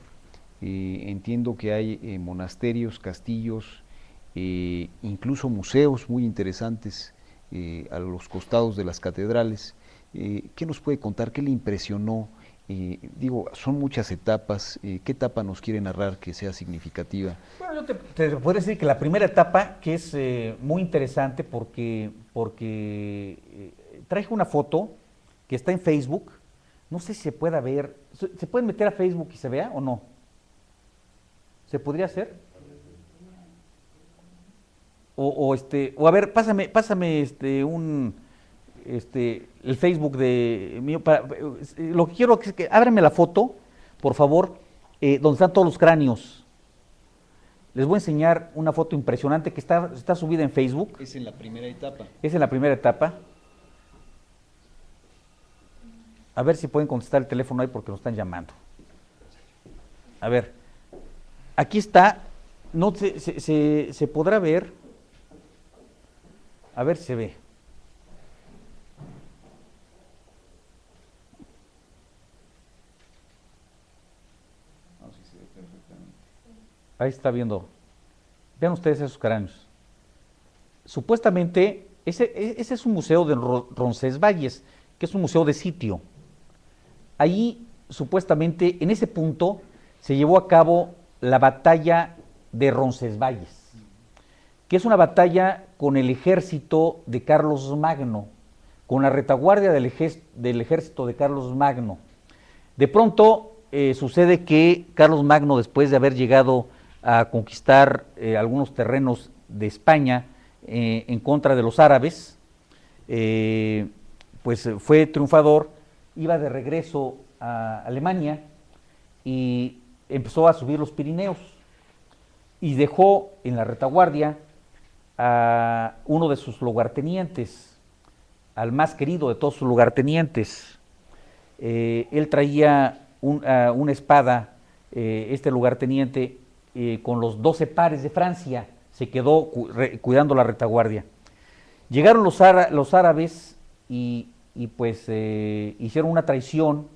Speaker 2: Entiendo que hay monasterios, castillos, incluso museos muy interesantes a los costados de las catedrales. ¿Qué nos puede contar? ¿Qué le impresionó? Son muchas etapas. ¿Qué etapa nos quiere narrar que sea significativa?
Speaker 1: Bueno, yo te puedo decir que la primera etapa, que es muy interesante porque traje una foto que está en Facebook. No sé si se pueda ver. ¿Se pueden meter a Facebook y se vea o no? ¿Se podría hacer? O a ver, pásame el Facebook de mío. Lo que quiero es que ábrame la foto, por favor, donde están todos los cráneos. Les voy a enseñar una foto impresionante que está subida en Facebook.
Speaker 2: Es en la primera etapa.
Speaker 1: Es en la primera etapa. A ver si pueden contestar el teléfono ahí porque nos están llamando. A ver, aquí está. No se podrá ver. A ver si se ve. Ahí está viendo. Vean ustedes esos cráneos. Supuestamente, ese es un museo de Roncesvalles, que es un museo de sitio. Ahí, supuestamente, en ese punto, se llevó a cabo la batalla de Roncesvalles, que es una batalla con el ejército de Carlos Magno, con la retaguardia del ejército de Carlos Magno. De pronto, sucede que Carlos Magno, después de haber llegado a conquistar algunos terrenos de España en contra de los árabes, pues fue triunfador, iba de regreso a Alemania y empezó a subir los Pirineos y dejó en la retaguardia a uno de sus lugartenientes, al más querido de todos sus lugartenientes. Él traía una espada, este lugarteniente, con los 12 pares de Francia, se quedó cuidando la retaguardia. Llegaron los árabes y pues hicieron una traición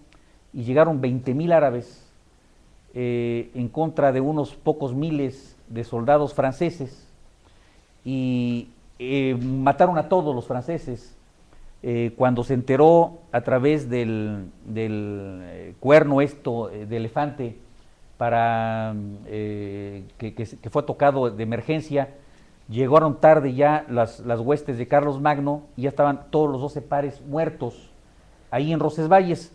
Speaker 1: y llegaron 20,000 árabes en contra de unos pocos miles de soldados franceses y mataron a todos los franceses. Cuando se enteró a través del cuerno de elefante para que fue tocado de emergencia, llegaron tarde ya las huestes de Carlos Magno y ya estaban todos los 12 pares muertos ahí en Roncesvalles.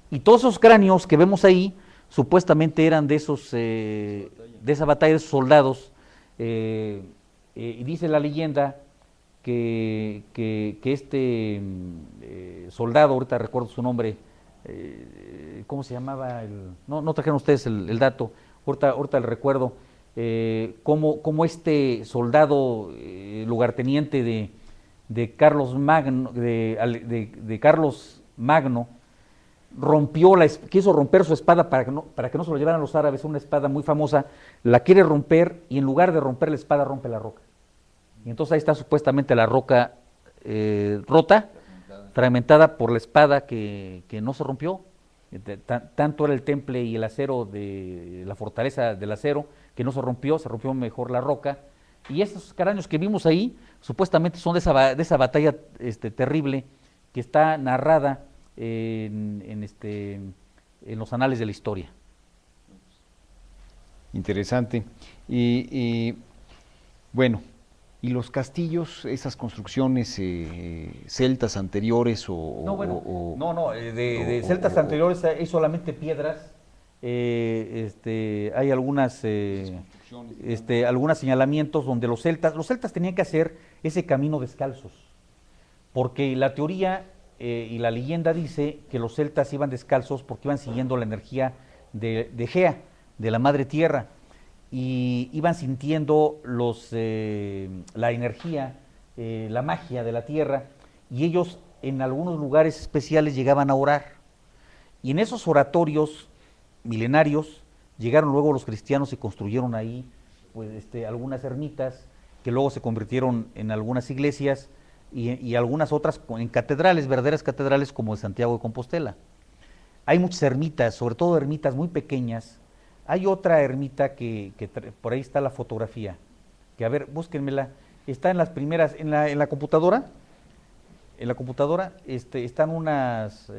Speaker 1: Y todos esos cráneos que vemos ahí supuestamente eran de esa batalla de esos soldados. Y dice la leyenda que este soldado, ahorita recuerdo su nombre, ¿cómo se llamaba? No trajeron ustedes el dato, ahorita el recuerdo, cómo este soldado lugarteniente de Carlos Magno, de Carlos Magno, quiso romper su espada para que no se lo llevaran los árabes, una espada muy famosa, la quiere romper y en lugar de romper la espada rompe la roca. Y entonces ahí está supuestamente la roca rota, fragmentada por la espada que no se rompió. Tanto era el temple y el acero de la fortaleza del acero que no se rompió mejor la roca. Y estos cráneos que vimos ahí supuestamente son de esa batalla terrible que está narrada en los anales de la historia.
Speaker 2: Interesante. Y bueno, ¿y los castillos, esas construcciones celtas anteriores
Speaker 1: de celtas anteriores hay solamente piedras, hay algunos señalamientos donde los celtas tenían que hacer ese camino descalzos, porque la teoría y la leyenda dice que los celtas iban descalzos porque iban siguiendo la energía de Gea, de la madre tierra, y iban sintiendo la energía, la magia de la tierra, y ellos en algunos lugares especiales llegaban a orar. Y en esos oratorios milenarios llegaron luego los cristianos y construyeron ahí pues, algunas ermitas que luego se convirtieron en algunas iglesias y algunas otras en catedrales, verdaderas catedrales como de Santiago de Compostela. Hay muchas ermitas, sobre todo ermitas muy pequeñas. Hay otra ermita que por ahí está la fotografía, que a ver, búsquenmela, está en las primeras, en la computadora, están unas,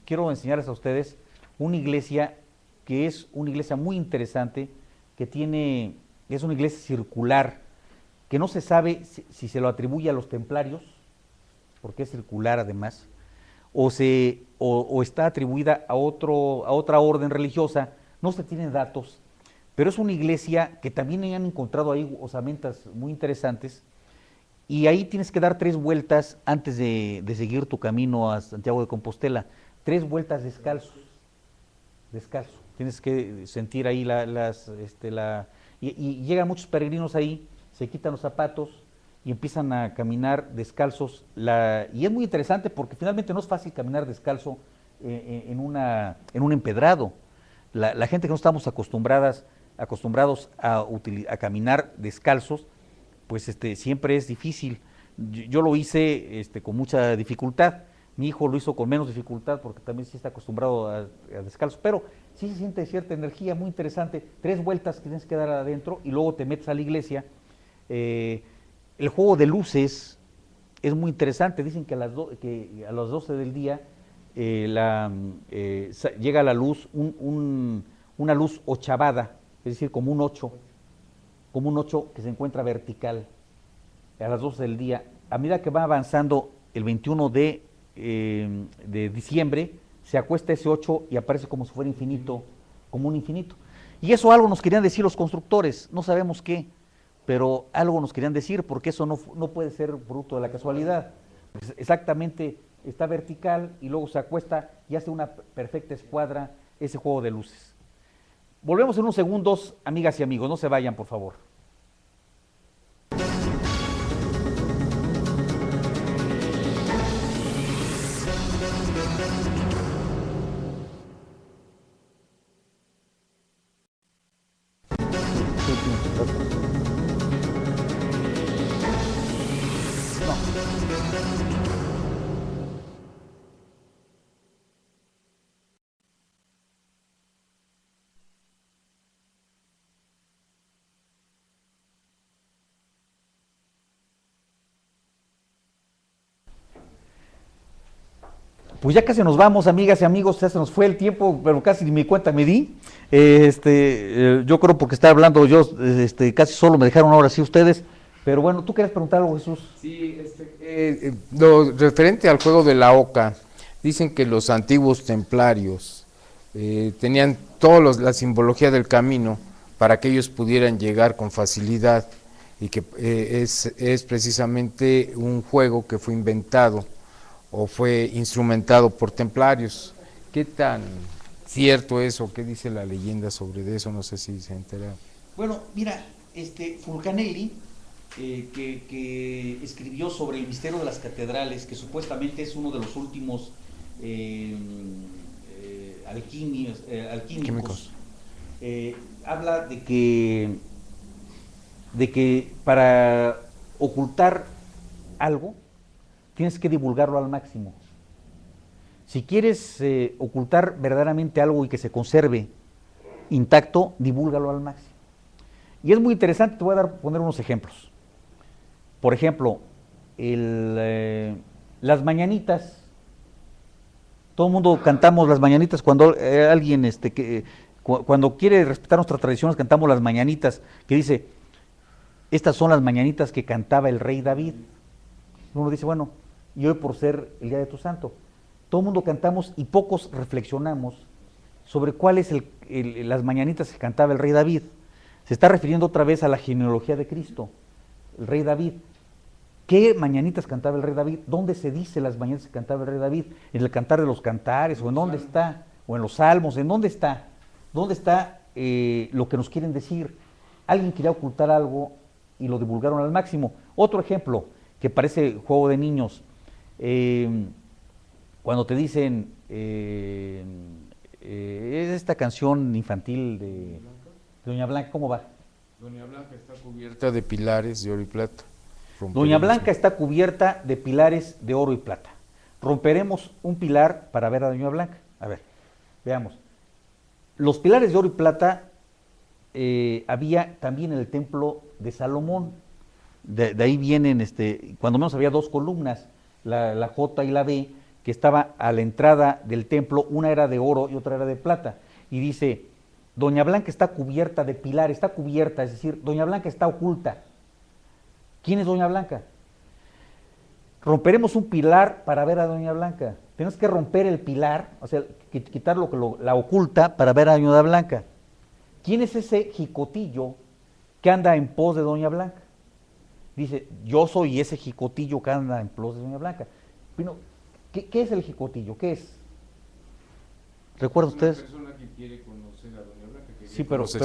Speaker 1: quiero enseñarles a ustedes una iglesia que es una iglesia muy interesante, es una iglesia circular, que no se sabe si se lo atribuye a los templarios, porque es circular además, o está atribuida a otra orden religiosa. No se tienen datos, pero es una iglesia que también han encontrado ahí osamentas muy interesantes, y ahí tienes que dar 3 vueltas antes de seguir tu camino a Santiago de Compostela, 3 vueltas descalzo. Tienes que sentir ahí y llegan muchos peregrinos ahí, se quitan los zapatos y empiezan a caminar descalzos, y es muy interesante porque finalmente no es fácil caminar descalzo en un empedrado. La gente que no estamos acostumbrados a caminar descalzos, pues siempre es difícil. Yo lo hice con mucha dificultad. Mi hijo lo hizo con menos dificultad porque también sí está acostumbrado a descalzo, pero sí se siente cierta energía muy interesante. 3 vueltas que tienes que dar adentro y luego te metes a la iglesia. El juego de luces es muy interesante. Dicen que a las 12 del día llega a la luz una luz ochavada, es decir, como un 8 que se encuentra vertical a las 12 del día. A medida que va avanzando el 21 de diciembre, se acuesta ese 8 y aparece como si fuera infinito, como un infinito. Y eso algo nos querían decir los constructores, no sabemos qué, pero algo nos querían decir, porque eso no puede ser fruto de la casualidad. Pues exactamente, está vertical y luego se acuesta y hace una perfecta escuadra ese juego de luces. Volvemos en unos segundos, amigas y amigos, no se vayan, por favor. Pues ya casi nos vamos, amigas y amigos, ya se nos fue el tiempo, pero casi ni mi cuenta me di. Yo creo porque estaba hablando yo, casi solo me dejaron ahora sí ustedes. Pero bueno, ¿tú quieres preguntar algo, Jesús?
Speaker 3: Sí, lo referente al juego de la oca, dicen que los antiguos templarios tenían toda la simbología del camino para que ellos pudieran llegar con facilidad, y que es precisamente un juego que fue inventado o fue instrumentado por templarios. ¿Qué tan cierto es o qué dice la leyenda sobre eso? No sé si se entera.
Speaker 1: Bueno, mira, Fulcanelli, que escribió sobre el misterio de las catedrales, que supuestamente es uno de los últimos alquímicos, habla de que para ocultar algo tienes que divulgarlo al máximo. Si quieres ocultar verdaderamente algo y que se conserve intacto, divúlgalo al máximo. Y es muy interesante, te voy a poner unos ejemplos. Por ejemplo, las mañanitas. Todo el mundo cantamos las mañanitas cuando alguien cuando quiere respetar nuestras tradiciones, cantamos las mañanitas, que dice, estas son las mañanitas que cantaba el rey David. Uno dice, bueno, y hoy por ser el día de tu santo, todo el mundo cantamos y pocos reflexionamos sobre cuáles las mañanitas que cantaba el rey David. Se está refiriendo otra vez a la genealogía de Cristo, el rey David. ¿Qué mañanitas cantaba el rey David? ¿Dónde se dice las mañanitas que cantaba el rey David? ¿En el Cantar de los Cantares? ¿O en dónde está? ¿O en los Salmos? ¿En dónde está? ¿Dónde está lo que nos quieren decir? Alguien quería ocultar algo y lo divulgaron al máximo. Otro ejemplo, que parece juego de niños, cuando te dicen, es esta canción infantil de Doña Blanca, ¿cómo va?
Speaker 3: Doña Blanca está cubierta de pilares de oro y plata.
Speaker 1: Doña Blanca está cubierta de pilares de oro y plata. Romperemos un pilar para ver a Doña Blanca. A ver, veamos. Los pilares de oro y plata había también en el templo de Salomón. De ahí vienen, cuando menos había dos columnas, la J y la B, que estaba a la entrada del templo, una era de oro y otra era de plata. Y dice, Doña Blanca está cubierta de pilares, está cubierta, es decir, Doña Blanca está oculta. ¿Quién es Doña Blanca? Romperemos un pilar para ver a Doña Blanca. Tenemos que romper el pilar, o sea, quitar lo que la oculta para ver a Doña Blanca. ¿Quién es ese jicotillo que anda en pos de Doña Blanca? Dice, yo soy ese jicotillo que anda en pos de Doña Blanca. Bueno, ¿qué es el jicotillo? ¿Qué es? ¿Recuerdan ustedes?
Speaker 3: Una persona que quiere conocer a Doña Blanca.
Speaker 1: Sí, pero ¿qué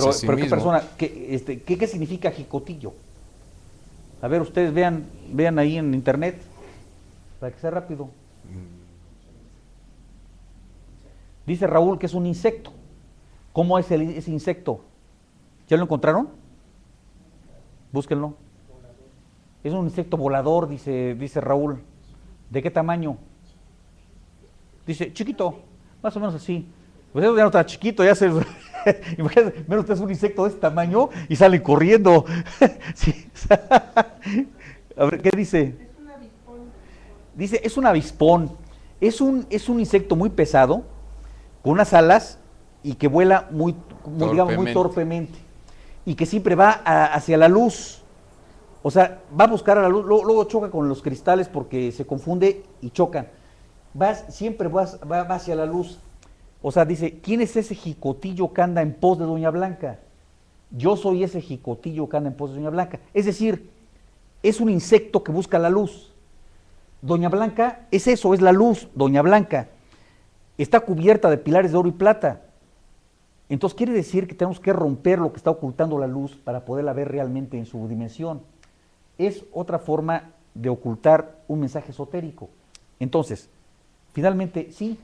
Speaker 1: persona? ¿Qué significa jicotillo? A ver, ustedes vean ahí en internet, para que sea rápido. Dice Raúl que es un insecto. ¿Cómo es ese insecto? ¿Ya lo encontraron? Búsquenlo. Es un insecto volador, dice Raúl. ¿De qué tamaño? Dice, chiquito, más o menos así. Pues eso ya no está chiquito, ya se... Imagínate, menos es un insecto de este tamaño y salen corriendo. Sí. A ver, ¿qué dice?
Speaker 4: Es un avispón.
Speaker 1: Dice, es un avispón. Es un insecto muy pesado, con unas alas y que vuela digamos, muy torpemente. Y que siempre va hacia la luz. O sea, va a buscar a la luz, luego choca con los cristales porque se confunde y chocan. va hacia la luz. O sea, dice, ¿quién es ese jicotillo que anda en pos de Doña Blanca? Yo soy ese jicotillo que anda en pos de Doña Blanca. Es decir, es un insecto que busca la luz. Doña Blanca es eso, es la luz. Doña Blanca está cubierta de pilares de oro y plata. Entonces quiere decir que tenemos que romper lo que está ocultando la luz para poderla ver realmente en su dimensión. Es otra forma de ocultar un mensaje esotérico. Entonces, finalmente, sí,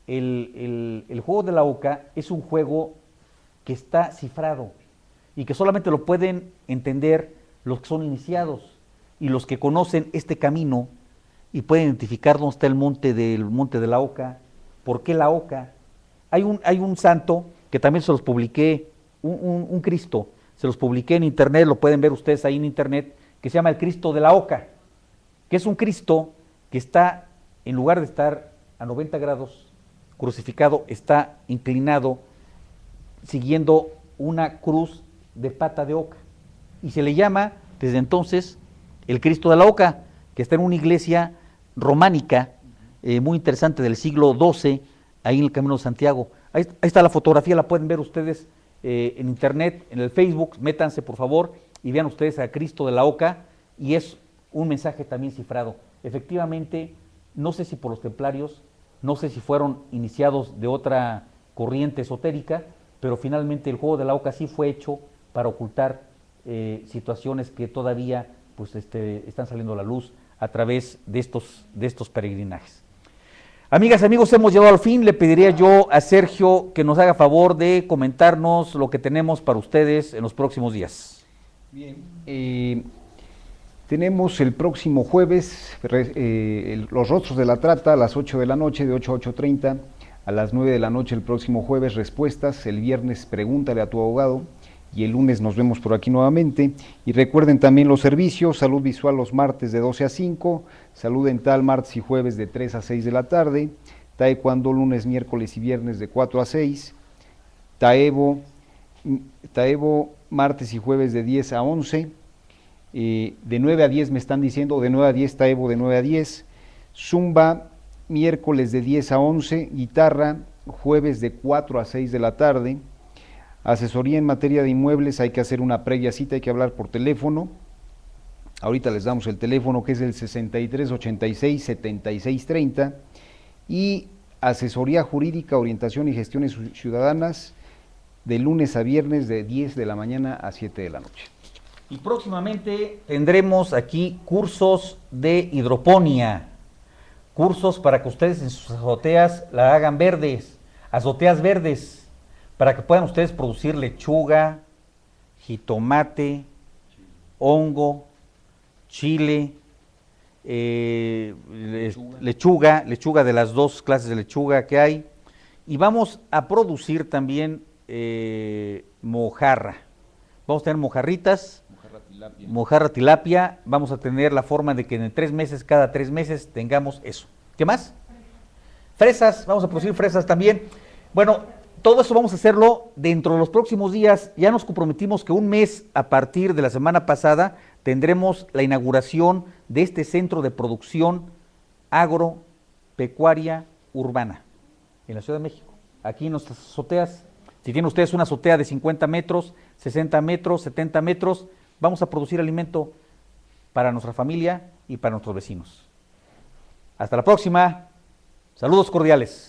Speaker 1: el juego de la oca es un juego que está cifrado y que solamente lo pueden entender los que son iniciados y los que conocen este camino y pueden identificar dónde está el monte de la oca, por qué la oca. Hay un santo que también se los publiqué, un Cristo, se los publiqué en internet, lo pueden ver ustedes ahí en internet, que se llama el Cristo de la oca, que es un Cristo que está, en lugar de estar a 90 grados crucificado, está inclinado siguiendo una cruz de pata de oca. Y se le llama, desde entonces, el Cristo de la oca, que está en una iglesia románica, muy interesante, del siglo XII, ahí en el Camino de Santiago. Ahí está la fotografía, la pueden ver ustedes en internet, en el Facebook, métanse por favor y vean ustedes a Cristo de la oca, y es un mensaje también cifrado. Efectivamente, no sé si por los templarios, no sé si fueron iniciados de otra corriente esotérica, pero finalmente el juego de la oca sí fue hecho para ocultar situaciones que todavía pues, están saliendo a la luz a través de estos peregrinajes. Amigas, amigos, hemos llegado al fin. Le pediría yo a Sergio que nos haga favor de comentarnos lo que tenemos para ustedes en los próximos días.
Speaker 2: Bien, tenemos el próximo jueves los rostros de la trata a las 8 de la noche, de 8 a 8:30, a las 9 de la noche el próximo jueves respuestas, el viernes pregúntale a tu abogado y el lunes nos vemos por aquí nuevamente. Y recuerden también los servicios: salud visual los martes de 12 a 5, salud dental martes y jueves de 3 a 6 de la tarde, taekwondo lunes, miércoles y viernes de 4 a 6, taebo martes y jueves de 10 a 11, de 9 a 10 me están diciendo, de 9 a 10 taebo de 9 a 10, zumba miércoles de 10 a 11, guitarra jueves de 4 a 6 de la tarde, asesoría en materia de inmuebles, hay que hacer una previa cita, hay que hablar por teléfono. Ahorita les damos el teléfono, que es el 6386-7630, y asesoría jurídica, orientación y gestiones ciudadanas, de lunes a viernes de 10 de la mañana a 7 de la noche.
Speaker 1: Y próximamente tendremos aquí cursos de hidroponía, cursos para que ustedes en sus azoteas la hagan verdes, azoteas verdes, para que puedan ustedes producir lechuga, jitomate, hongo, chile, lechuga de las dos clases de lechuga que hay, y vamos a producir también mojarra. Vamos a tener mojarritas, mojarra tilapia, vamos a tener la forma de que en 3 meses, cada 3 meses tengamos eso. ¿Qué más? Fresas, vamos a producir fresas también. Bueno, todo eso vamos a hacerlo dentro de los próximos días. Ya nos comprometimos que un mes a partir de la semana pasada tendremos la inauguración de este centro de producción agropecuaria urbana en la Ciudad de México, aquí en nuestras azoteas. Si tienen ustedes una azotea de 50 metros, 60 metros, 70 metros, vamos a producir alimento para nuestra familia y para nuestros vecinos. Hasta la próxima. Saludos cordiales.